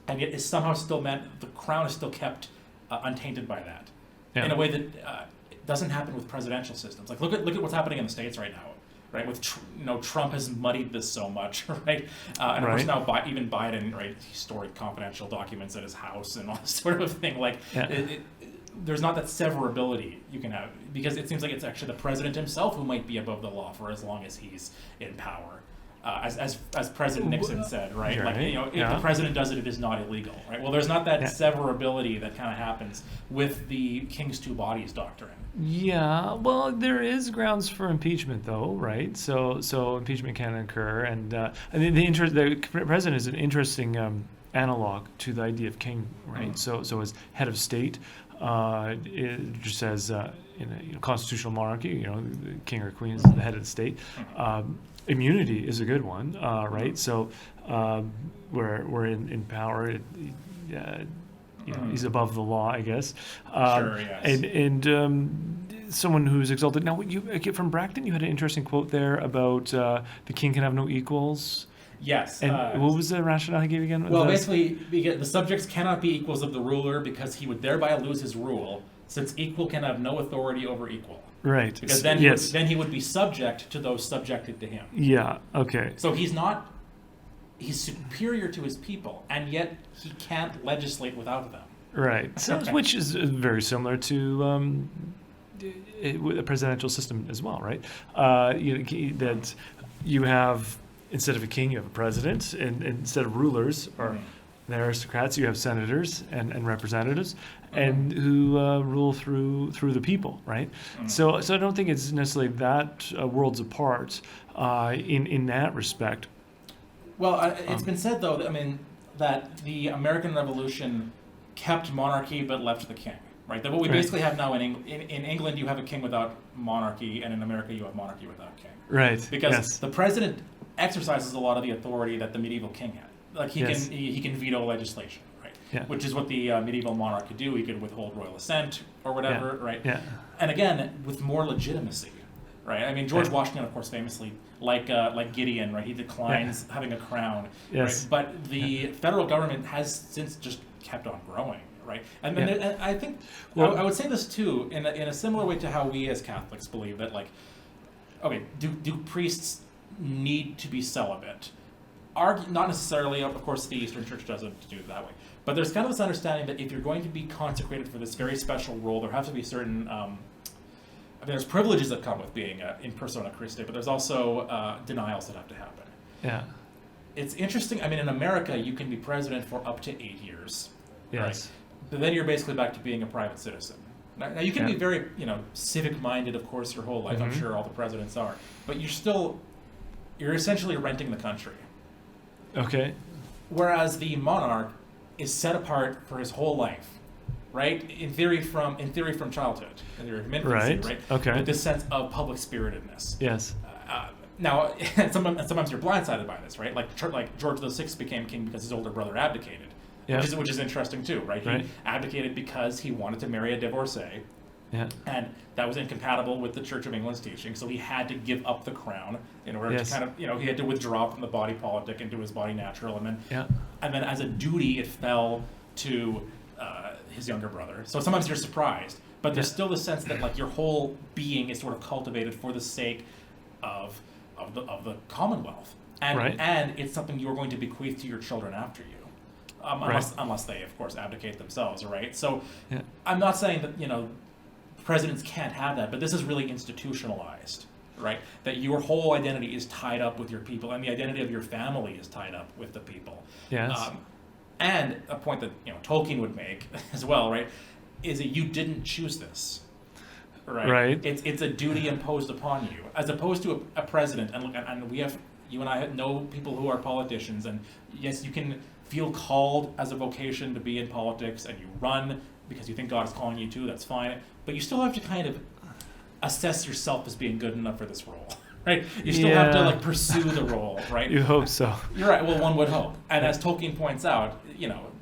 S2: and yet is somehow still meant the crown is still kept untainted by that, in a way that doesn't happen with presidential systems. Like look at what's happening in the States right now, right? With Trump has muddied this so much, right? And of course now even Biden, right? He stored confidential documents at his house and all this sort of thing. Like there's not that severability you can have, because it seems like it's actually the president himself who might be above the law for as long as he's in power. As President Nixon said, right? Like if the president does it, it is not illegal, right? Well, there's not that severability that kind of happens with the king's two bodies doctrine. Yeah,
S1: well, there is grounds for impeachment, though, right? So impeachment can occur, and the president is an interesting analog to the idea of king, right? Mm-hmm. So as head of state, it just says in a constitutional monarchy, the king or queen is the head of the state. Immunity is a good one, right? So we're in power. He's above the law, I guess.
S2: Sure, yes.
S1: And someone who's exalted. Now, from Bracton, you had an interesting quote there about the king can have no equals.
S2: Yes.
S1: And what was the rationale he gave again?
S2: Well, basically, the subjects cannot be equals of the ruler because he would thereby lose his rule, since equal can have no authority over equal.
S1: Right.
S2: Because then he would be subject to those subjected to him.
S1: Yeah. Okay.
S2: So he's not he's superior to his people, and yet he can't legislate without them.
S1: Right. So, which is very similar to a presidential system as well, right? That you have, instead of a king, you have a president, and instead of rulers or the aristocrats, you have senators and representatives, and who rule through the people, right? So I don't think it's necessarily that worlds apart in that respect.
S2: Well, it's been said though that the American Revolution kept monarchy but left the king. Right. That what we basically have now in England, you have a king without monarchy, and in America, you have monarchy without king.
S1: Right.
S2: Because the president exercises a lot of the authority that the medieval king had. Like he can veto legislation, right?
S1: Yeah.
S2: Which is what the medieval monarch could do. He could withhold royal assent or whatever, right?
S1: Yeah.
S2: And again, with more legitimacy, right? I mean, George Washington, of course, famously, like Gideon, right? He declines having a crown.
S1: Yes.
S2: Right? But the federal government has since just kept on growing. Right, and I think I would say this too in a similar way to how we as Catholics believe that, like, okay, do priests need to be celibate? Not necessarily, of course, the Eastern Church doesn't do it that way, but there's kind of this understanding that if you're going to be consecrated for this very special role, there have to be certain. There's privileges that come with being in persona Christi, but there's also denials that have to happen.
S1: Yeah,
S2: it's interesting. I mean, in America, you can be president for up to 8 years.
S1: Yes.
S2: Right? But then you're basically back to being a private citizen. Now you can be very, civic-minded, of course, your whole life. I'm sure all the presidents are. But you're essentially renting the country.
S1: Okay.
S2: Whereas the monarch is set apart for his whole life, right? In theory from childhood, in theory from infancy, right?
S1: Okay.
S2: With this sense of public spiritedness.
S1: Yes.
S2: Now, sometimes you're blindsided by this, right? Like George VI became king because his older brother abdicated.
S1: Yeah.
S2: Which is interesting too, right? He abdicated because he wanted to marry a divorcee, and that was incompatible with the Church of England's teaching. So he had to give up the crown in order to kind of, he had to withdraw from the body politic into his body natural, and then as a duty, it fell to his younger brother. So sometimes you're surprised, but there's still the sense that like your whole being is sort of cultivated for the sake of the Commonwealth, and it's something you're going to bequeath to your children after you. Unless they, of course, abdicate themselves, right? So I'm not saying that, presidents can't have that, but this is really institutionalized, right? That your whole identity is tied up with your people, and the identity of your family is tied up with the people.
S1: Yes.
S2: And a point that, Tolkien would make as well, right, is that you didn't choose this. Right. It's a duty imposed upon you, as opposed to a president. And you and I know people who are politicians, and yes, you can feel called as a vocation to be in politics, and you run because you think God is calling you to. That's fine, but you still have to kind of assess yourself as being good enough for this role, right? You still have to pursue the role, right?
S1: You hope so.
S2: You're right. Well, one would hope. And as Tolkien points out,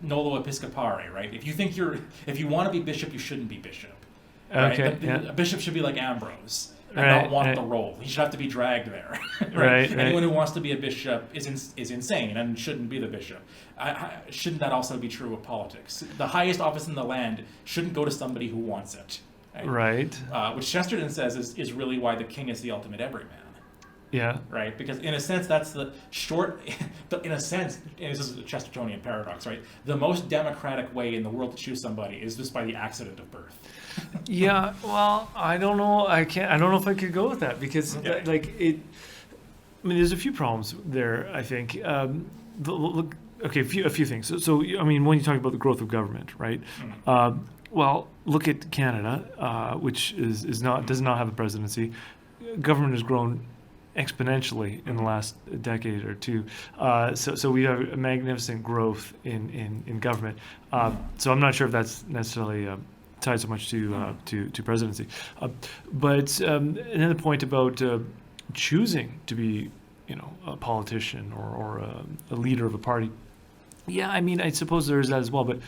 S2: nolo episcopari, right? If you want to be bishop, you shouldn't be bishop.
S1: Okay.
S2: Right? A bishop should be like Ambrose and not want the role. He should have to be dragged there. Right? Anyone who wants to be a bishop is insane and shouldn't be the bishop. Shouldn't that also be true of politics? The highest office in the land shouldn't go to somebody who wants it. Right. Which Chesterton says is really why the king is the ultimate everyman.
S1: Yeah.
S2: Right? Because in a sense, that's the short, in a sense, and this is a Chestertonian paradox, right? The most democratic way in the world to choose somebody is just by the accident of birth.
S1: Yeah, well, I don't know. I don't know if I could go with that because, there's a few problems there. I think. A few things. So when you talk about the growth of government, right? Well, look at Canada, which does not have a presidency. Government has grown exponentially in the last decade or two. So we have a magnificent growth in government. So I'm not sure if that's necessarily tied so much to presidency. But another point about choosing to be, a politician or a leader of a party. Yeah, I suppose there is that as well. But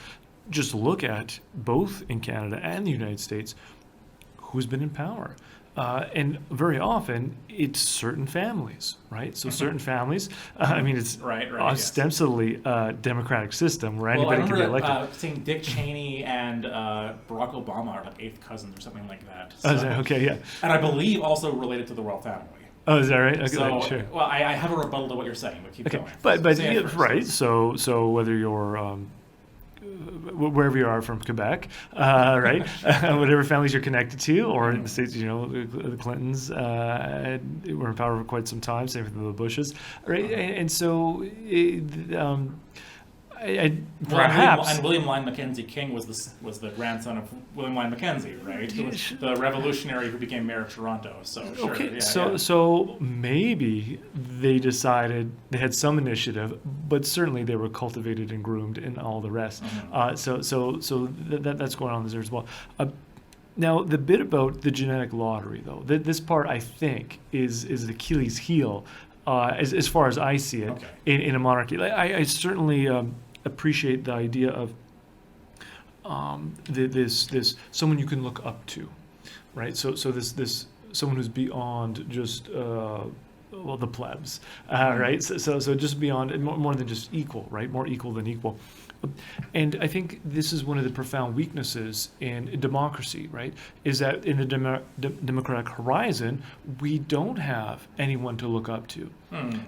S1: just look at both in Canada and the United States, who's been in power. And very often, it's certain families, right? So certain families, it's ostensibly a democratic system where anybody can be elected.
S2: I remember seeing Dick Cheney and Barack Obama are like eighth cousins or something like that. So,
S1: okay, yeah.
S2: And I believe also related to the royal family.
S1: Oh, is that right? Okay,
S2: So,
S1: sure.
S2: well, I have a rebuttal to what you're saying, but keep
S1: Okay,
S2: going.
S1: but
S2: Say it
S1: yeah,
S2: first.
S1: right. So whether you're wherever you are from Quebec, right, whatever families you're connected to, or in the states, the Clintons were in power for quite some time. Same with the Bushes, right? And so, perhaps.
S2: William Lyon Mackenzie King was the grandson of William Lyon Mackenzie, right? Who was the revolutionary who became mayor of Toronto. So sure,
S1: Okay, so maybe they decided they had some initiative, but certainly they were cultivated and groomed and all the rest. So that's going on there as well. Now, the bit about the genetic lottery, though, this part I think is Achilles' heel, as far as I see it, in a monarchy. I certainly appreciate the idea of this someone you can look up to, right? So this someone who's beyond just the plebs, right? So just beyond, more than just equal, right? More equal than equal. And I think this is one of the profound weaknesses in democracy, right? Is that in the democratic horizon, we don't have anyone to look up to,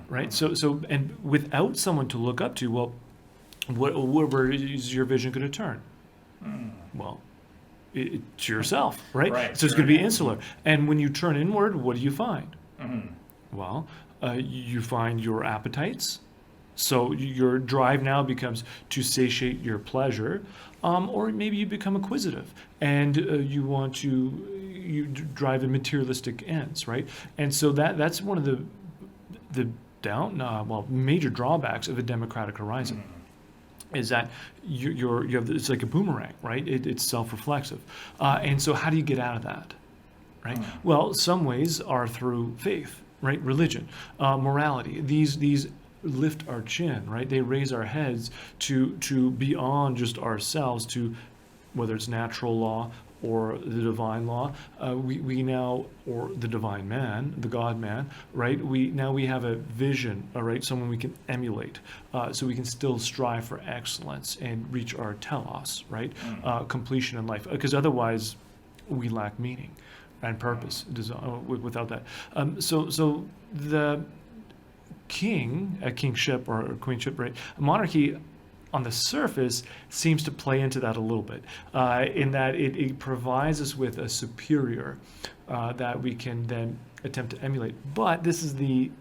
S1: right? So and without someone to look up to, well, where is your vision going to turn? Well, it's yourself, right? So it's going to be insular. And when you turn inward, what do you find? Well, you find your appetites. So your drive now becomes to satiate your pleasure, or maybe you become acquisitive and you drive in materialistic ends, right? And so that's one of the major drawbacks of a democratic horizon. Is that you have, it's like a boomerang, right? It's self-reflexive, and so how do you get out of that, right? Well, some ways are through faith, right? Religion, morality. These lift our chin, right? They raise our heads to beyond just ourselves, to whether it's natural law or the divine law, we now, or the divine man, the God man, right? We have a vision, all right, someone we can emulate, so we can still strive for excellence and reach our telos, right? Completion in life, because otherwise we lack meaning and purpose without that. So the kingship or queenship, right? A monarchy, on the surface, seems to play into that a little bit, in that it provides us with a superior that we can then attempt to emulate. But this is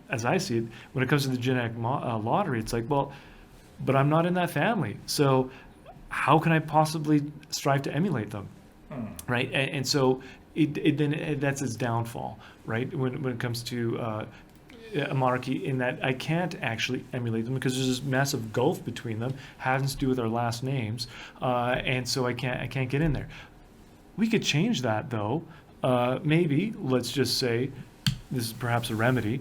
S1: as I see it, when it comes to the genetic lottery, it's like, well, but I'm not in that family, so how can I possibly strive to emulate them, right? And so that's its downfall, right? When it comes to a monarchy, in that I can't actually emulate them because there's this massive gulf between them, has to do with our last names, and so I can't get in there. We could change that, though. Maybe let's just say this is perhaps a remedy.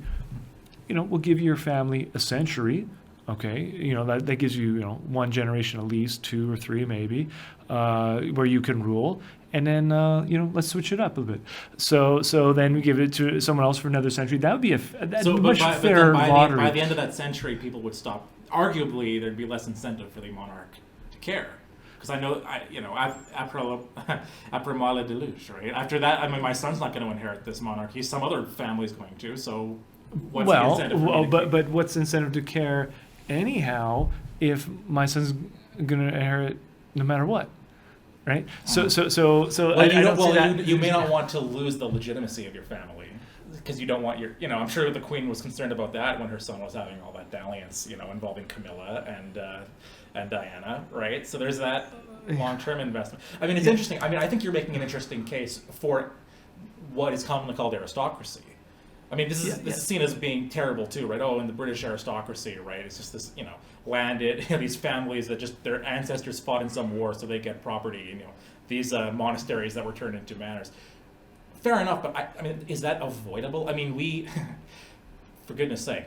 S1: We'll give your family a century. Okay, that gives you one generation at least, 2 or 3 maybe, where you can rule. And then, let's switch it up a bit. So then we give it to someone else for another century. That would be a much fairer lottery.
S2: By the end of that century, people would stop. Arguably, there'd be less incentive for the monarch to care. Because I know, après moi le déluge, right? After that, I mean, my son's not going to inherit this monarchy. Some other family's going to. So what's the incentive for me to care?
S1: But what's the incentive to care anyhow if my son's going to inherit no matter what? Right. So
S2: you may not want to lose the legitimacy of your family because you don't want your. I'm sure the Queen was concerned about that when her son was having all that dalliance, involving Camilla and Diana, right? So there's that long-term investment. I mean, it's interesting. I mean, I think you're making an interesting case for what is commonly called aristocracy. I mean, this is seen as being terrible too, right? Oh, in the British aristocracy, right? It's just this, landed, these families that just their ancestors fought in some war, so they get property. These monasteries that were turned into manors. Fair enough, but I mean, is that avoidable? I mean, we, for goodness sake,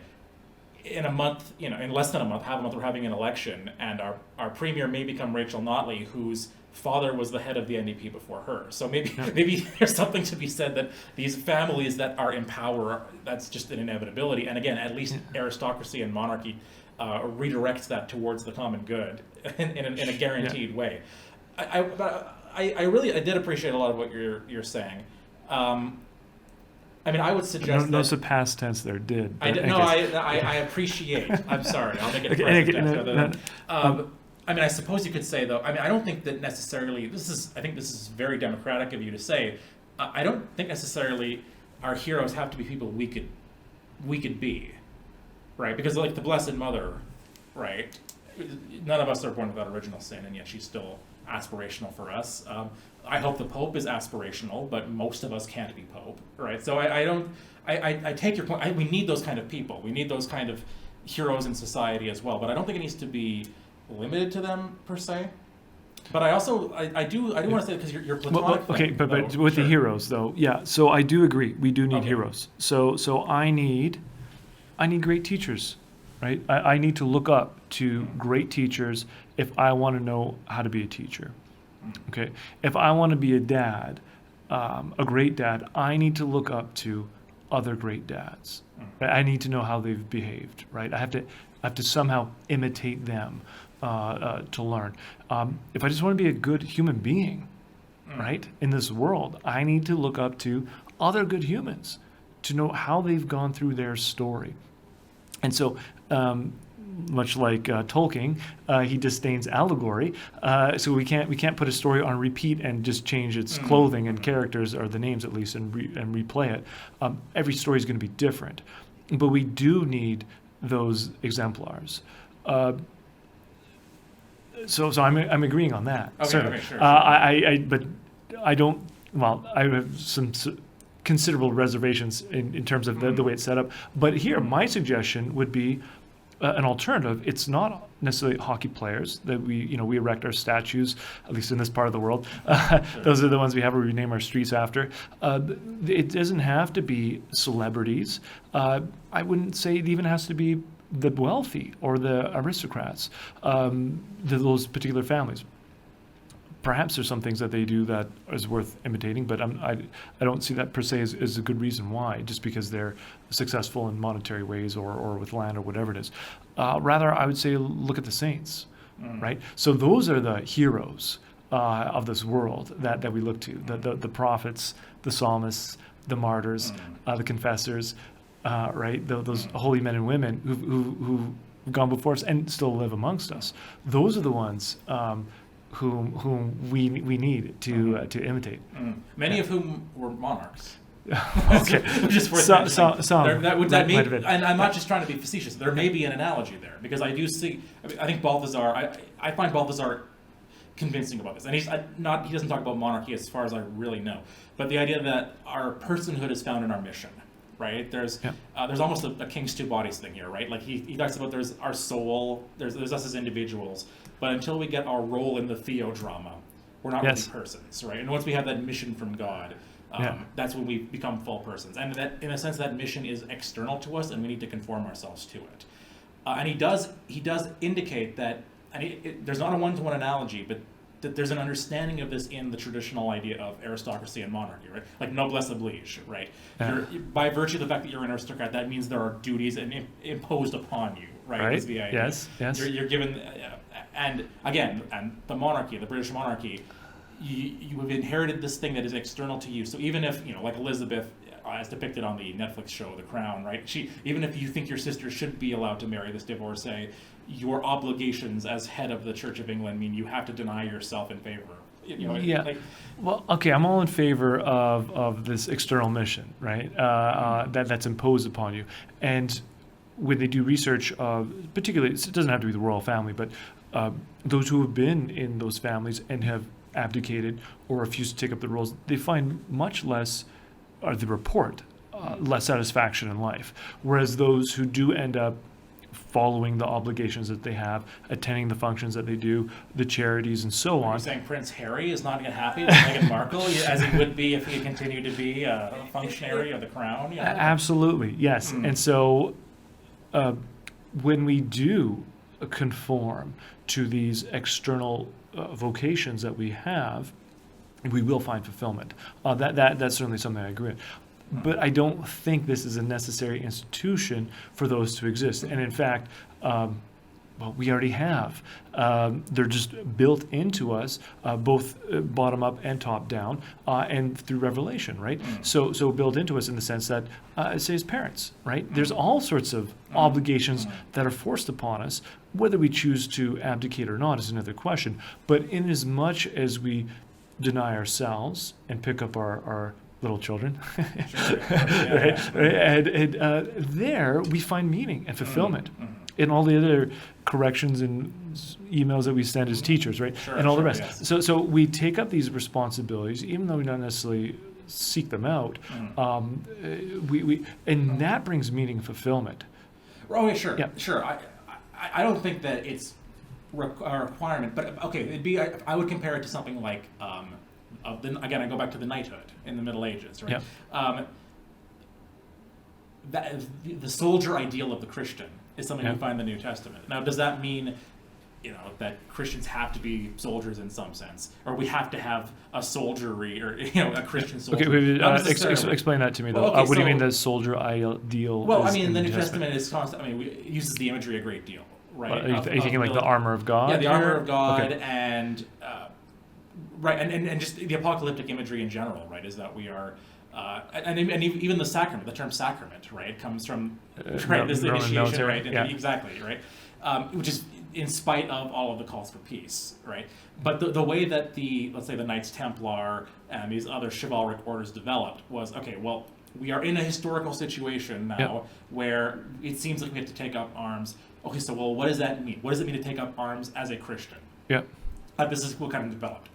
S2: in a month, in less than a month, we're having an election, and our premier may become Rachel Notley, whose father was the head of the NDP before her. So maybe there's something to be said that these families that are in power, that's just an inevitability. And again, at least aristocracy and monarchy redirects that towards the common good in a guaranteed way. I did appreciate a lot of what you're saying. I mean, I would suggest
S1: Notice the past tense there, did.
S2: I appreciate. I'm sorry. I'll make it present tense rather than. I mean, I suppose you could say though. I mean, I don't think that necessarily. I think this is very democratic of you to say. I don't think necessarily our heroes have to be people we could be, right? Because like the Blessed Mother, right? None of us are born without original sin, and yet she's still aspirational for us. I hope the Pope is aspirational, but most of us can't be Pope, right? So I take your point. We need those kind of people. We need those kind of heroes in society as well. But I don't think it needs to be limited to them per se. But I also I do want to say, because you're platonic.
S1: Okay, but with the heroes though, yeah. So I do agree. We do need heroes. So I need great teachers, right? I need to look up to great teachers if I want to know how to be a teacher. Okay, if I want to be a dad, a great dad, I need to look up to other great dads. I need to know how they've behaved, right? I have to somehow imitate them to learn. If I just want to be a good human being, right, in this world, I need to look up to other good humans to know how they've gone through their story. And so, much like Tolkien, he disdains allegory. So we can't put a story on repeat and just change its clothing and characters, or the names at least, and replay it. Every story is going to be different, but we do need those exemplars. So I'm agreeing on that.
S2: Okay,
S1: certainly.
S2: okay, sure.
S1: But I don't. Well, I have some considerable reservations in terms of the way it's set up. But here, my suggestion would be an alternative. It's not necessarily hockey players that we erect our statues, at least in this part of the world. Those are the ones we have where we name our streets after. It doesn't have to be celebrities. I wouldn't say it even has to be the wealthy or the aristocrats, those particular families. Perhaps there's some things that they do that is worth imitating, but I don't see that per se as a good reason why, just because they're successful in monetary ways or with land or whatever it is. Rather, I would say look at the saints, right? So those are the heroes of this world that we look to, the prophets, the psalmists, the martyrs, the confessors, right? Those holy men and women who've gone before us and still live amongst us. Those are the ones whom we need to imitate.
S2: Many of whom were monarchs.
S1: Okay.
S2: Just worth
S1: some
S2: and I'm not just trying to be facetious. There may be an analogy there, because I do see. I think Balthazar. I find Balthazar convincing about this, and he doesn't talk about monarchy as far as I really know, but the idea that our personhood is found in our mission. Right? There's almost a king's two bodies thing here, right? Like he talks about there's our soul, there's us as individuals, but until we get our role in the theodrama, we're not really persons, right? And once we have that mission from God, that's when we become full persons. And that, in a sense, that mission is external to us, and we need to conform ourselves to it. And he does indicate that, and there's not a one-to-one analogy, but that there's an understanding of this in the traditional idea of aristocracy and monarchy, right? Like noblesse oblige, right? By virtue of the fact that you're an aristocrat, that means there are duties imposed upon you, right? Is the idea.
S1: Yes.
S2: You're given, and again, and the monarchy, the British monarchy, you have inherited this thing that is external to you. So even if, like Elizabeth, as depicted on the Netflix show The Crown, right? Even if you think your sister should be allowed to marry this divorcee, your obligations as head of the Church of England mean you have to deny yourself in favor.
S1: Well, okay, I'm all in favor of this external mission, right? That's imposed upon you. And when they do research, particularly, it doesn't have to be the royal family, but those who have been in those families and have abdicated or refused to take up the roles, they find much less, or they report less satisfaction in life. Whereas those who do end up following the obligations that they have, attending the functions that they do, the charities and so on.
S2: You're saying Prince Harry is not happy with Meghan Markle, as he would be if he continued to be a functionary of the crown?
S1: Absolutely, yes. And so when we do conform to these external vocations that we have, we will find fulfillment. That's certainly something I agree with. But I don't think this is a necessary institution for those to exist. And in fact, Well, we already have. They're just built into us, both bottom up and top down, and through revelation, right? So built into us in the sense that, say, as parents, right? There's all sorts of obligations that are forced upon us. Whether we choose to abdicate or not is another question. But in as much as we deny ourselves and pick up our little children, right? And there we find meaning and fulfillment. In all the other corrections and emails that we send as teachers, right? And all the rest.
S2: Yes.
S1: So we take up these responsibilities, even though we don't necessarily seek them out. And that brings meaning and fulfillment.
S2: Oh, yeah, sure.
S1: Yeah.
S2: Sure. I don't think that it's a requirement, but okay, it'd be. I would compare it to something like, again, I go back to the knighthood in the Middle Ages, right?
S1: Yeah.
S2: The soldier ideal of the Christian is something we find in the New Testament. Now, does that mean, that Christians have to be soldiers in some sense, or we have to have a soldiery, or a Christian soldier?
S1: Okay, explain that to me though.
S2: Well, okay,
S1: what do you mean the soldier ideal?
S2: Well,
S1: is
S2: in the New
S1: Testament
S2: Testament is constant. it uses the imagery a great deal, right?
S1: Are you thinking like the armor of God?
S2: Yeah, the armor of God,
S1: Okay.
S2: and right, and just the apocalyptic imagery in general, right? Is that we are. And even the sacrament, the term sacrament, right, comes from this
S1: Roman
S2: initiation,
S1: military,
S2: right?
S1: yeah.
S2: Exactly, right? Which is in spite of all of the calls for peace, right? But the way that let's say the Knights Templar and these other chivalric orders developed was, okay, well, we are in a historical situation now where it seems like we have to take up arms. Okay, so what does that mean? What does it mean to take up arms as a Christian?
S1: Yeah.
S2: This is what kind of developed.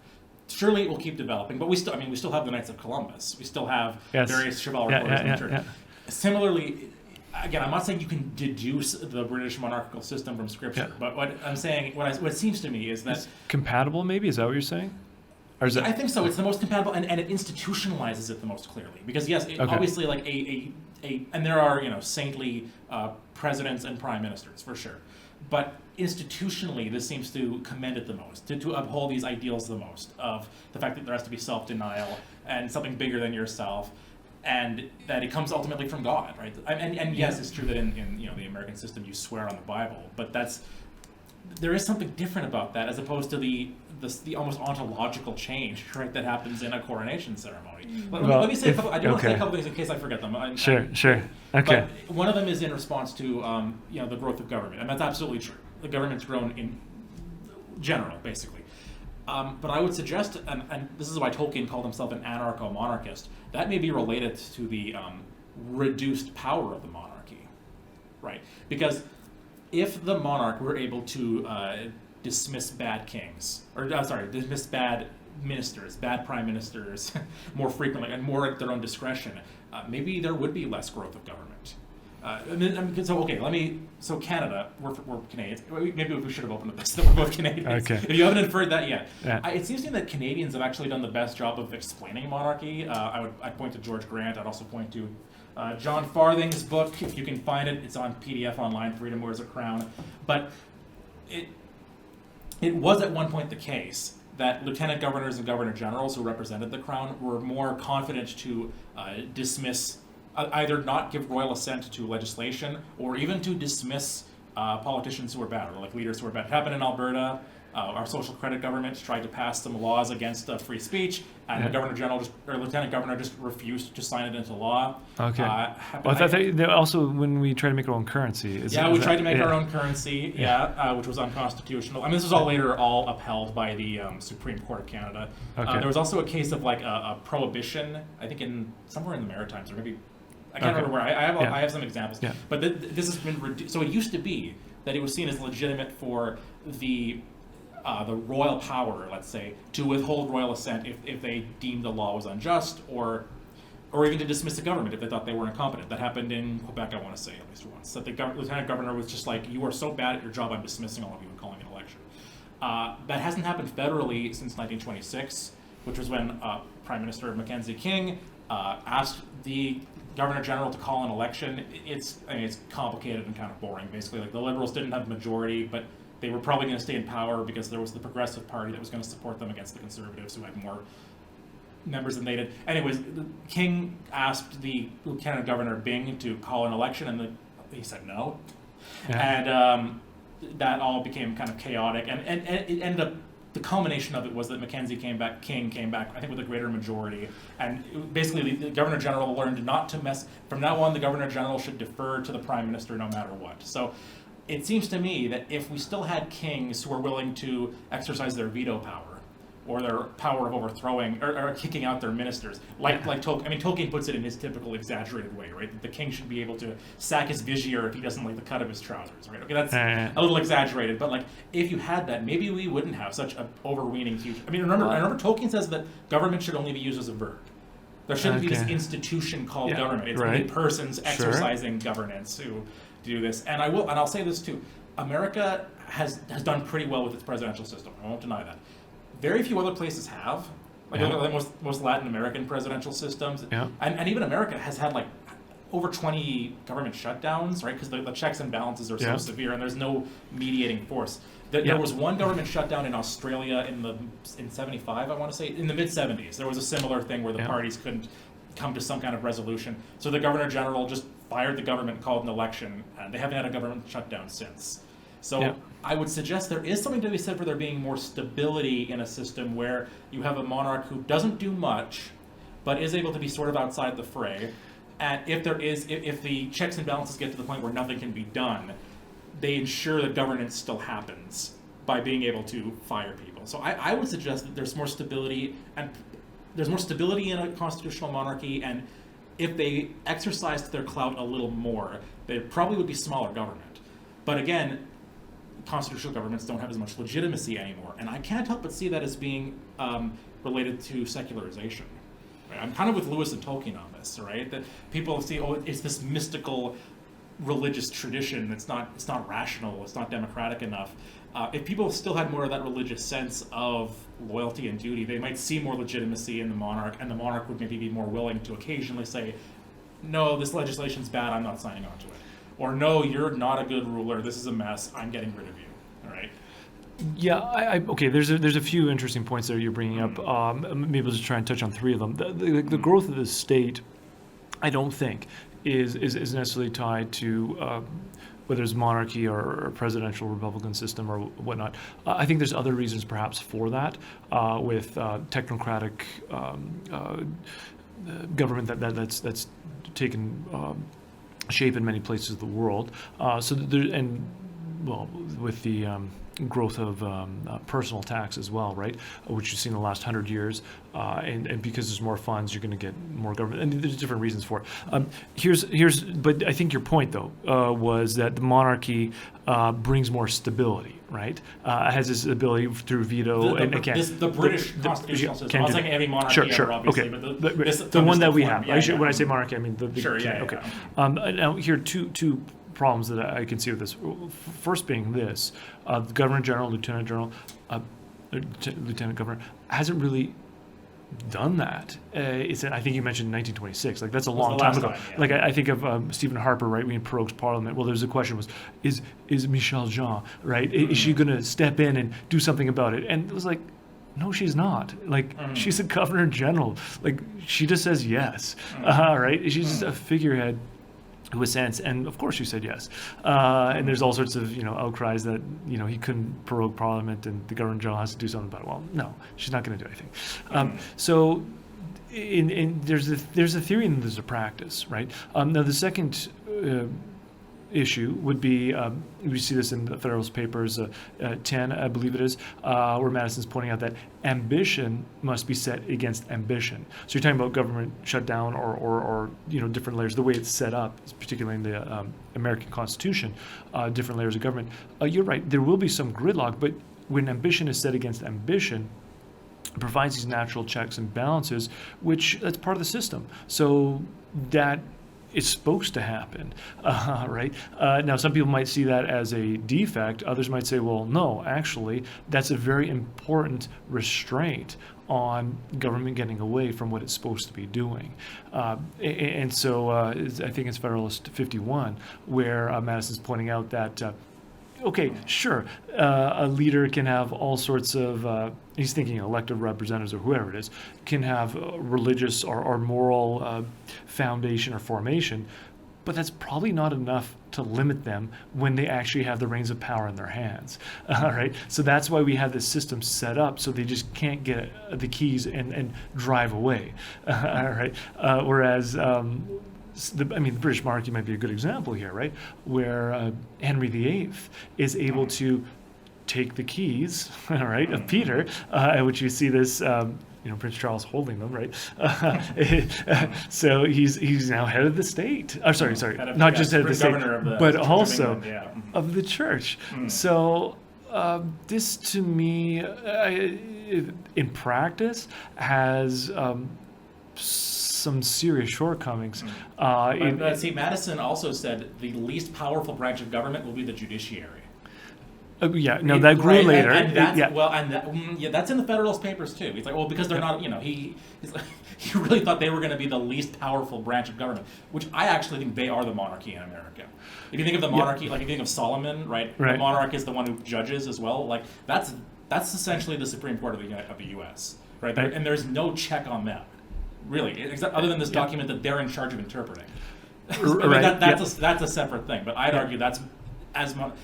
S2: Surely it will keep developing, but we still have the Knights of Columbus. We still have various chivalric orders in the church. Similarly, again, I'm not saying you can deduce the British monarchical system from Scripture, but what I'm saying, what it seems to me is that
S1: It's compatible, maybe? Is that what you're saying? Or is
S2: I think so. It's the most compatible, and it institutionalizes it the most clearly. Because yes, obviously, like and there are saintly presidents and prime ministers for sure, but institutionally, this seems to commend it the most, to uphold these ideals the most, of the fact that there has to be self-denial and something bigger than yourself, and that it comes ultimately from God, right? And yes, it's true that in the American system you swear on the Bible, but there is something different about that as opposed to the almost ontological change, right, that happens in a coronation ceremony. Let me say a couple. I do want to say a couple things in case I forget them.
S1: Sure. Okay.
S2: But one of them is in response to the growth of government, and that's absolutely true. The government's grown in general, basically. But I would suggest, and this is why Tolkien called himself an anarcho-monarchist, that may be related to the reduced power of the monarchy, right? Because if the monarch were able to dismiss bad kings, dismiss bad ministers, bad prime ministers more frequently and more at their own discretion, maybe there would be less growth of government. So Canada, we're Canadians. Maybe we should have opened with this, that we're both Canadians.
S1: Okay.
S2: If you haven't inferred that yet.
S1: Yeah.
S2: It seems to me that Canadians have actually done the best job of explaining monarchy. I'd point to George Grant. I'd also point to John Farthing's book, if you can find it. It's on PDF online, Freedom Wears a Crown. But it was at one point the case that lieutenant governors and governor generals who represented the crown were more confident to dismiss, either not give royal assent to legislation, or even to dismiss politicians who were bad, or like leaders who were bad. It happened in Alberta. Our social credit government tried to pass some laws against free speech, and the governor general lieutenant governor just refused to sign it into law. Okay.
S1: I thought they also, when we tried to make our own currency.
S2: We tried to make our own currency, which was unconstitutional. I mean, this was all later upheld by the Supreme Court of Canada.
S1: Okay.
S2: There was also a case of like a prohibition, I think somewhere in the Maritimes, or maybe I can't remember where. I have some examples. Yeah. But this has been reduced. So it used to be that it was seen as legitimate for the royal power, let's say, to withhold royal assent if they deemed the law was unjust, or even to dismiss the government if they thought they were incompetent. That happened in Quebec, I want to say, at least once. That the lieutenant governor was just like, you are so bad at your job, I'm dismissing all of you and calling an election. That hasn't happened federally since 1926, which was when Prime Minister Mackenzie King asked the Governor General to call an election. It's complicated and kind of boring, basically. Like, the Liberals didn't have the majority, but they were probably going to stay in power because there was the Progressive Party that was going to support them against the Conservatives, who had more members than they did. Anyways, the King asked the Lieutenant Governor Byng to call an election, and he said no. Yeah. And that all became kind of chaotic, and it ended up. The culmination of it was that King came back, I think, with a greater majority, and basically the Governor General learned not to mess. From now on, the Governor General should defer to the Prime Minister no matter what. So, it seems to me that if we still had kings who were willing to exercise their veto power, or their power of overthrowing or kicking out their ministers, like Tolkien. I mean, Tolkien puts it in his typical exaggerated way, right? That the king should be able to sack his vizier if he doesn't like the cut of his trousers, right? Okay, that's a little exaggerated, but like if you had that, maybe we wouldn't have such an overweening huge. I mean, remember Tolkien says that government should only be used as a verb. There shouldn't be this institution called government. It's only persons exercising governance who do this. And I'll say this too. America has done pretty well with its presidential system. I won't deny that. Very few other places have. Like most Latin American presidential systems. Yeah. And even America has had like over 20 government shutdowns, right? Because the checks and balances are so severe, and there's no mediating force. There was one government shutdown in Australia in 75, I want to say, in the mid-70s. There was a similar thing where the parties couldn't come to some kind of resolution. So the Governor General just fired the government, called an election, and they haven't had a government shutdown since. So I would suggest there is something to be said for there being more stability in a system where you have a monarch who doesn't do much, but is able to be sort of outside the fray. And if the checks and balances get to the point where nothing can be done, they ensure that governance still happens by being able to fire people. So I would suggest that there's more stability, and there's more stability in a constitutional monarchy, and if they exercised their clout a little more, there probably would be smaller government. But again, constitutional governments don't have as much legitimacy anymore, and I can't help but see that as being related to secularization. Right? I'm kind of with Lewis and Tolkien on this, right? That people see, it's this mystical religious tradition. It's not rational. It's not democratic enough. If people still had more of that religious sense of loyalty and duty, they might see more legitimacy in the monarch, and the monarch would maybe be more willing to occasionally say, "No, this legislation's bad. I'm not signing on to it." Or, "No, you're not a good ruler. This is a mess. I'm getting rid of you." All right.
S1: Yeah, okay. There's a few interesting points there you're bringing up. Maybe I'll just try and touch on three of them. The growth of the state, I don't think, is necessarily tied to whether it's monarchy or presidential Republican system or whatnot. I think there's other reasons perhaps for that, with technocratic government that's taken shape in many places of the world. With the growth of personal tax as well, right? Which you've seen in the last 100 years, and because there's more funds, you're going to get more government, and there's different reasons for it. But I think your point though was that the monarchy brings more stability, right? Has this ability through veto
S2: the British constitutional system. I'm not saying every monarchy ever, obviously, but the
S1: one that we have. When I say monarchy, I mean the
S2: okay.
S1: Now here are two problems that I can see with this. First being this, the Governor General, Lieutenant Governor hasn't really done that. I think you mentioned 1926. Like that's a long time ago. Like I think of Stephen Harper, right? When he prorogues Parliament. Well, there's a question is Michelle Jean, right? Is she going to step in and do something about it? And it was like, no, she's not. Like she's a Governor General. Like she just says yes, right? She's just a figurehead. To a sense, and of course she said yes. And there's all sorts of outcries that he couldn't prorogue Parliament and the Governor General has to do something about it. Well, no, she's not going to do anything. So, there's a theory and there's a practice, right? Now the second issue would be we see this in the Federalist Papers 10, I believe it is, where Madison's pointing out that ambition must be set against ambition. So you're talking about government shutdown or different layers. The way it's set up, particularly in the American Constitution, different layers of government. You're right. There will be some gridlock, but when ambition is set against ambition, it provides these natural checks and balances, which that's part of the system. So that it's supposed to happen, right? Now, some people might see that as a defect. Others might say, well, no, actually, that's a very important restraint on government getting away from what it's supposed to be doing. And so I think it's Federalist 51, where Madison's pointing out that okay, sure, a leader can have all sorts of, he's thinking elected representatives or whoever it is, can have religious or moral foundation or formation, but that's probably not enough to limit them when they actually have the reins of power in their hands. All right. So that's why we have this system set up so they just can't get the keys and drive away. All right. Whereas, the British monarchy might be a good example here, right? Where Henry VIII is able to take the keys, all right, of Peter, which you see this. Prince Charles holding them, right? So he's now head of the state. Oh, sorry, not just head of the state, but also of the church. So this, to me, in practice, has some serious shortcomings.
S2: See, Madison also said the least powerful branch of government will be the judiciary.
S1: That grew later.
S2: That's in the Federalist Papers too. He's like, well, because they're not, he really thought they were going to be the least powerful branch of government, which I actually think they are the monarchy in America. If you think of the monarchy, like if you think of Solomon, right? The monarch is the one who judges as well. Like that's essentially the Supreme Court of the U.S. Right? And there's no check on them, really, other than this document that they're in charge of interpreting. That's a separate thing. But I'd argue that's.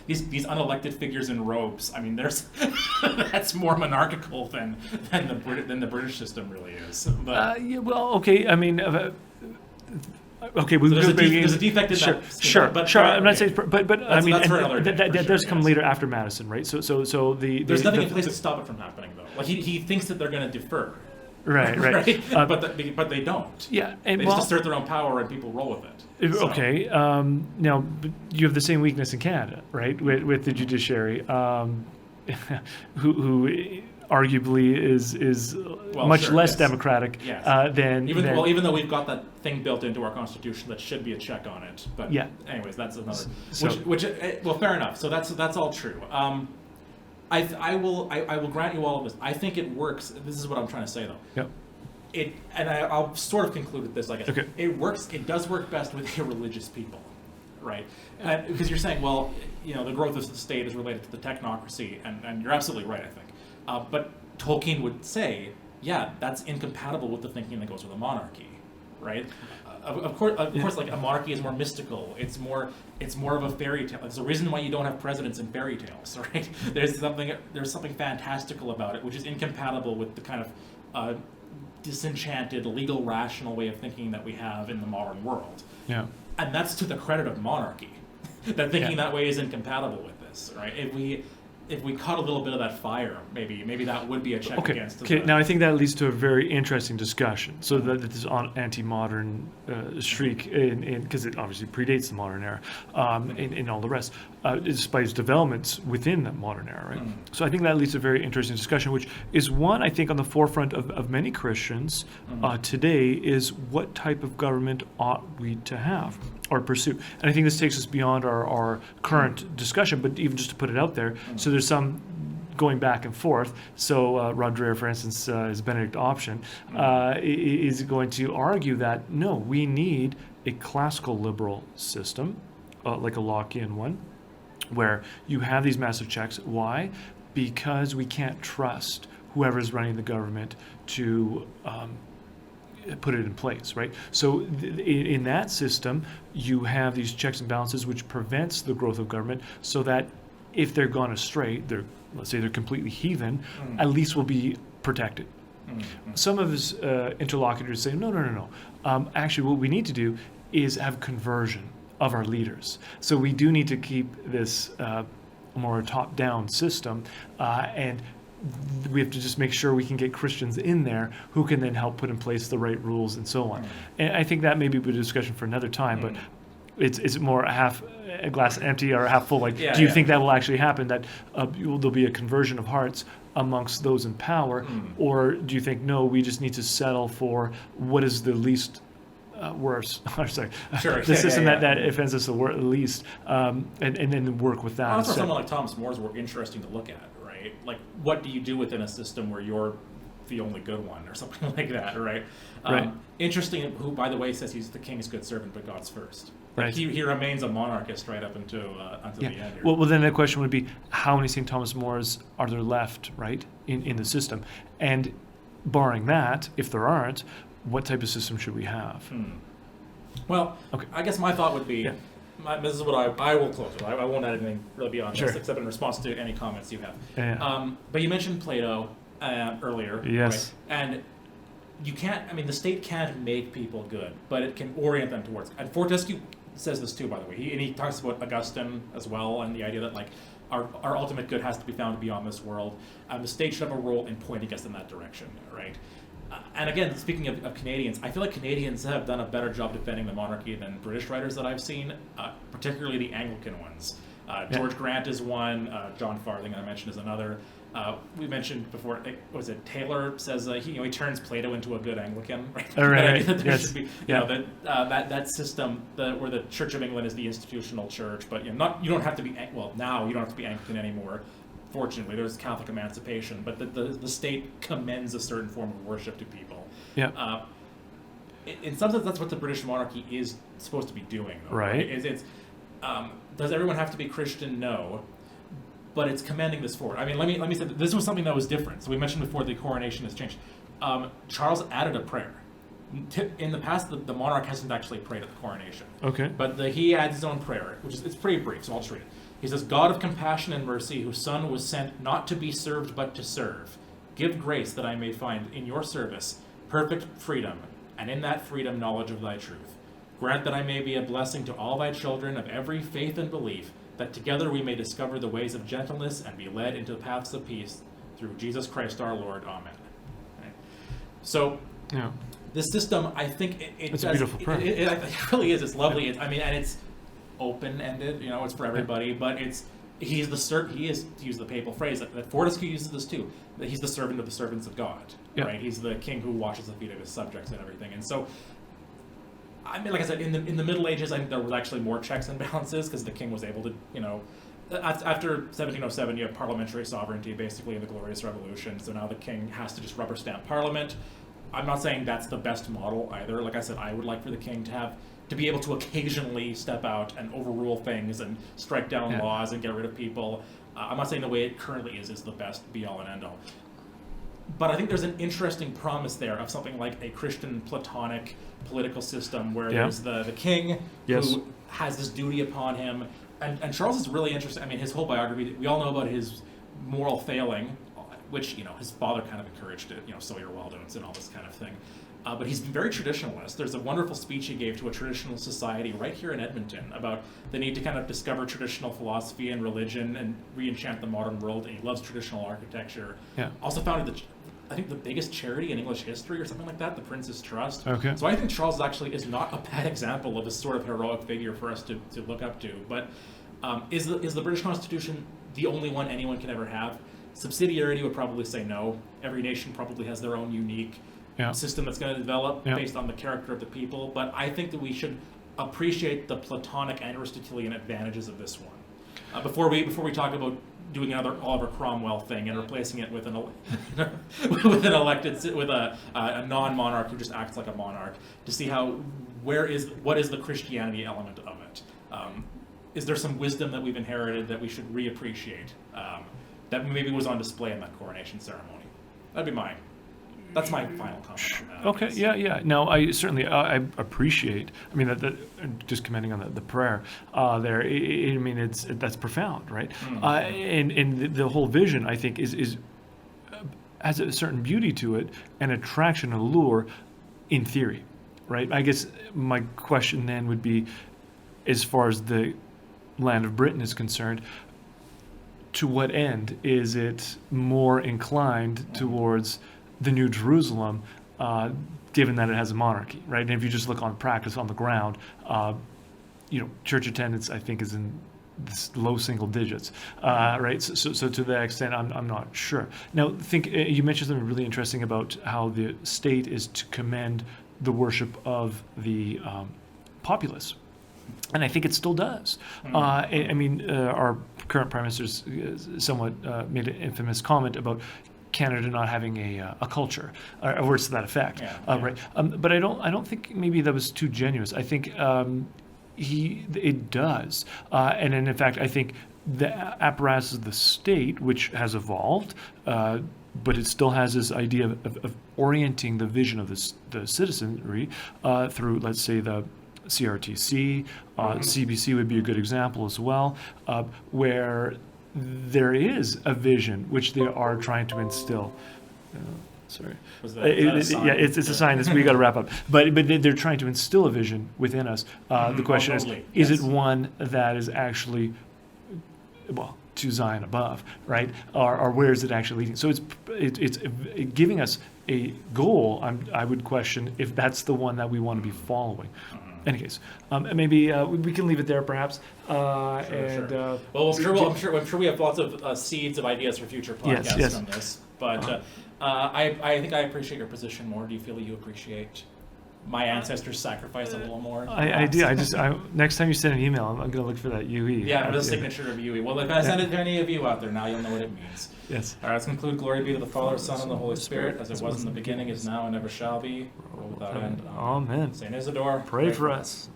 S2: These unelected figures in robes. I mean, that's more monarchical than the British system really is. But,
S1: okay. I mean, okay.
S2: There's a defect in that.
S1: Sure. I'm not saying, but that does come later after Madison, right? So
S2: there's nothing in place to stop it from happening, though. Like he thinks that they're going to defer.
S1: Right.
S2: But they don't.
S1: Yeah,
S2: they just assert their own power and people roll with it. So.
S1: Okay. Now you have the same weakness in Canada, right? With the judiciary, who arguably is much less democratic than.
S2: Even though we've got that thing built into our constitution that should be a check on it. But anyways, that's another. Fair enough. So that's all true. I will grant you all of this. I think it works. This is what I'm trying to say, though.
S1: Yep.
S2: I'll sort of conclude with this, I guess.
S1: Okay.
S2: It works. It does work best with irreligious people, right? Because you're saying, well, the growth of the state is related to the technocracy, and you're absolutely right, I think. But Tolkien would say, that's incompatible with the thinking that goes with a monarchy, right? Of course, like a monarchy is more mystical. It's more of a fairy tale. There's a reason why you don't have presidents in fairy tales, right? There's something fantastical about it, which is incompatible with the kind of disenchanted, legal, rational way of thinking that we have in the modern world.
S1: Yeah.
S2: And that's to the credit of monarchy, that thinking that way is incompatible with this, right? If we caught a little bit of that fire, maybe that would be a check against.
S1: Okay. Now I think that leads to a very interesting discussion. So that this anti-modern streak, because it obviously predates the modern era, and all the rest, despite its developments within the modern era, right? So I think that leads to a very interesting discussion, which is one I think on the forefront of many Christians today, is what type of government ought we to have or pursue. And I think this takes us beyond our current discussion, but even just to put it out there, so there's some going back and forth. So Rod Dreher, for instance, his Benedict option, is going to argue that, no, we need a classical liberal system, like a Lockean one, where you have these massive checks. Why? Because we can't trust whoever's running the government to put it in place, right? So in that system, you have these checks and balances, which prevents the growth of government, so that if they're gone astray, let's say they're completely heathen, at least will be protected. Some of his interlocutors say, no. Actually, what we need to do is have conversion of our leaders. So we do need to keep this more top-down system, and we have to just make sure we can get Christians in there who can then help put in place the right rules and so on. And I think that may be a discussion for another time, but it's more a glass empty or half full. Like, do you think that will actually happen, that there'll be a conversion of hearts amongst those in power, or do you think, no, we just need to settle for what is the least worse? The system that offends us the least, and then work with that.
S2: Well, that's where someone like Thomas More's work interesting to look at, right? Like, what do you do within a system where you're the only good one, or something like that, right? Interesting. Who, by the way, says he's the king's good servant, but God's first. Right. He remains a monarchist right up until the end here.
S1: Well, then the question would be, how many St. Thomas Mores are there left, right, in the system? And barring that, if there aren't, what type of system should we have?
S2: Well,
S1: Okay.
S2: I guess my thought would be,
S1: Yeah.
S2: this is what I will close with. I won't add anything really beyond
S1: Sure.
S2: this, except in response to any comments you have.
S1: Yeah.
S2: But you mentioned Plato earlier.
S1: Yes.
S2: Right? And you can't, the state can't make people good, but it can orient them towards. And Fortescue says this too, by the way. He talks about Augustine as well, and the idea that, like, our ultimate good has to be found beyond this world. The state should have a role in pointing us in that direction, right? And again, speaking of Canadians, I feel like Canadians have done a better job defending the monarchy than British writers that I've seen, particularly the Anglican ones. George Grant is one, John Farthing, I mentioned, is another. We mentioned before, was it Taylor says he turns Plato into a good Anglican, right?
S1: Right.
S2: That there
S1: Yes.
S2: should be,
S1: Yeah.
S2: that system where the Church of England is the institutional church, but you don't have to be now you don't have to be Anglican anymore. Fortunately, there's Catholic emancipation, but the state commends a certain form of worship to people.
S1: Yeah.
S2: In some sense, that's what the British monarchy is supposed to be doing, though,
S1: Right.
S2: It's does everyone have to be Christian? No. But it's commending this forward. Let me say that this was something that was different. So we mentioned before the coronation has changed. Charles added a prayer. In the past, the monarch hasn't actually prayed at the coronation.
S1: Okay.
S2: But he adds his own prayer, it's pretty brief, so I'll just read it. He says, God of compassion and mercy, whose Son was sent not to be served but to serve, give grace that I may find in your service perfect freedom, and in that freedom knowledge of thy truth. Grant that I may be a blessing to all thy children of every faith and belief, that together we may discover the ways of gentleness and be led into the paths of peace through Jesus Christ our Lord. Amen. Right? So,
S1: Yeah.
S2: this system, I think
S1: It's a beautiful prayer.
S2: It really is. It's lovely. And it's open-ended. It's for everybody. But he is, to use the papal phrase that Fortescue uses this too. That he's the servant of the servants of God.
S1: Yeah.
S2: Right. He's the king who washes the feet of his subjects and everything. And so, like I said, in the Middle Ages, I think there was actually more checks and balances because the king was able to, after 1707, you have parliamentary sovereignty basically in the Glorious Revolution. So now the king has to just rubber stamp Parliament. I'm not saying that's the best model either. Like I said, I would like for the king to be able to occasionally step out and overrule things and strike down laws and get rid of people. I'm not saying the way it currently is the best be all and end all. But I think there's an interesting promise there of something like a Christian Platonic political system where there's the king who has this duty upon him. And Charles is really interesting. His whole biography, we all know about his moral failing, which, his father kind of encouraged it, sow your wild oats and all this kind of thing. But he's very traditionalist. There's a wonderful speech he gave to a traditional society right here in Edmonton about the need to kind of discover traditional philosophy and religion and re-enchant the modern world. And he loves traditional architecture.
S1: Yeah.
S2: Also founded I think the biggest charity in English history or something like that, the Prince's Trust.
S1: Okay.
S2: So I think Charles actually is not a bad example of a sort of heroic figure for us to look up to. But is the British Constitution the only one anyone can ever have? Subsidiarity would probably say no. Every nation probably has their own unique system that's going to develop based on the character of the people. But I think that we should appreciate the Platonic and Aristotelian advantages of this one. Before we talk about doing another Oliver Cromwell thing and replacing it with with a non-monarch who just acts like a monarch, to see what is the Christianity element of it? Is there some wisdom that we've inherited that we should reappreciate that maybe was on display in that coronation ceremony? That's my final comment on that.
S1: Okay, yeah. No, I certainly I appreciate. That just commenting on the prayer there. That's profound, right? And the whole vision, I think, is has a certain beauty to it, an attraction, a lure, in theory, right? I guess my question then would be, as far as the land of Britain is concerned, to what end is it more inclined towards the New Jerusalem, given that it has a monarchy, right? And if you just look on practice on the ground, church attendance, I think, is in this low single digits, right? So to that extent, I'm not sure. Now, you mentioned something really interesting about how the state is to commend the worship of the populace. And I think it still does. Our current prime minister's somewhat made an infamous comment about Canada not having a culture, or words to that effect, right? But I don't think maybe that was too generous. I think it does, and in fact, I think the apparatus of the state, which has evolved, but it still has this idea of orienting the vision of the citizenry through, let's say, the CRTC, CBC would be a good example as well, where there is a vision which they are trying to instill. Sorry.
S2: Was that a sign?
S1: Yeah, it's a sign. We got to wrap up. But they're trying to instill a vision within us. The question
S2: totally.
S1: is
S2: Yes.
S1: it one that is actually, well, to Zion above, right? Or where is it actually leading? So it's giving us a goal. I would question if that's the one that we want to be following. Any case, maybe we can leave it there, perhaps.
S2: Sure. Well, I'm sure we have lots of seeds of ideas for future podcasts
S1: Yes.
S2: from this. But I think I appreciate your position more. Do you feel that you appreciate my ancestors' sacrifice a little more?
S1: I do. Next time you send an email, I'm going to look for that UE.
S2: Yeah, the signature of UE. Well, if I send it to any of you out there now, you'll know what it means.
S1: Yes.
S2: All right, let's conclude. Glory be to the Father, Son, and the Holy Spirit, as it was in the beginning, is now, and ever shall be, world without end.
S1: Amen.
S2: Saint Isidore,
S1: Pray for us.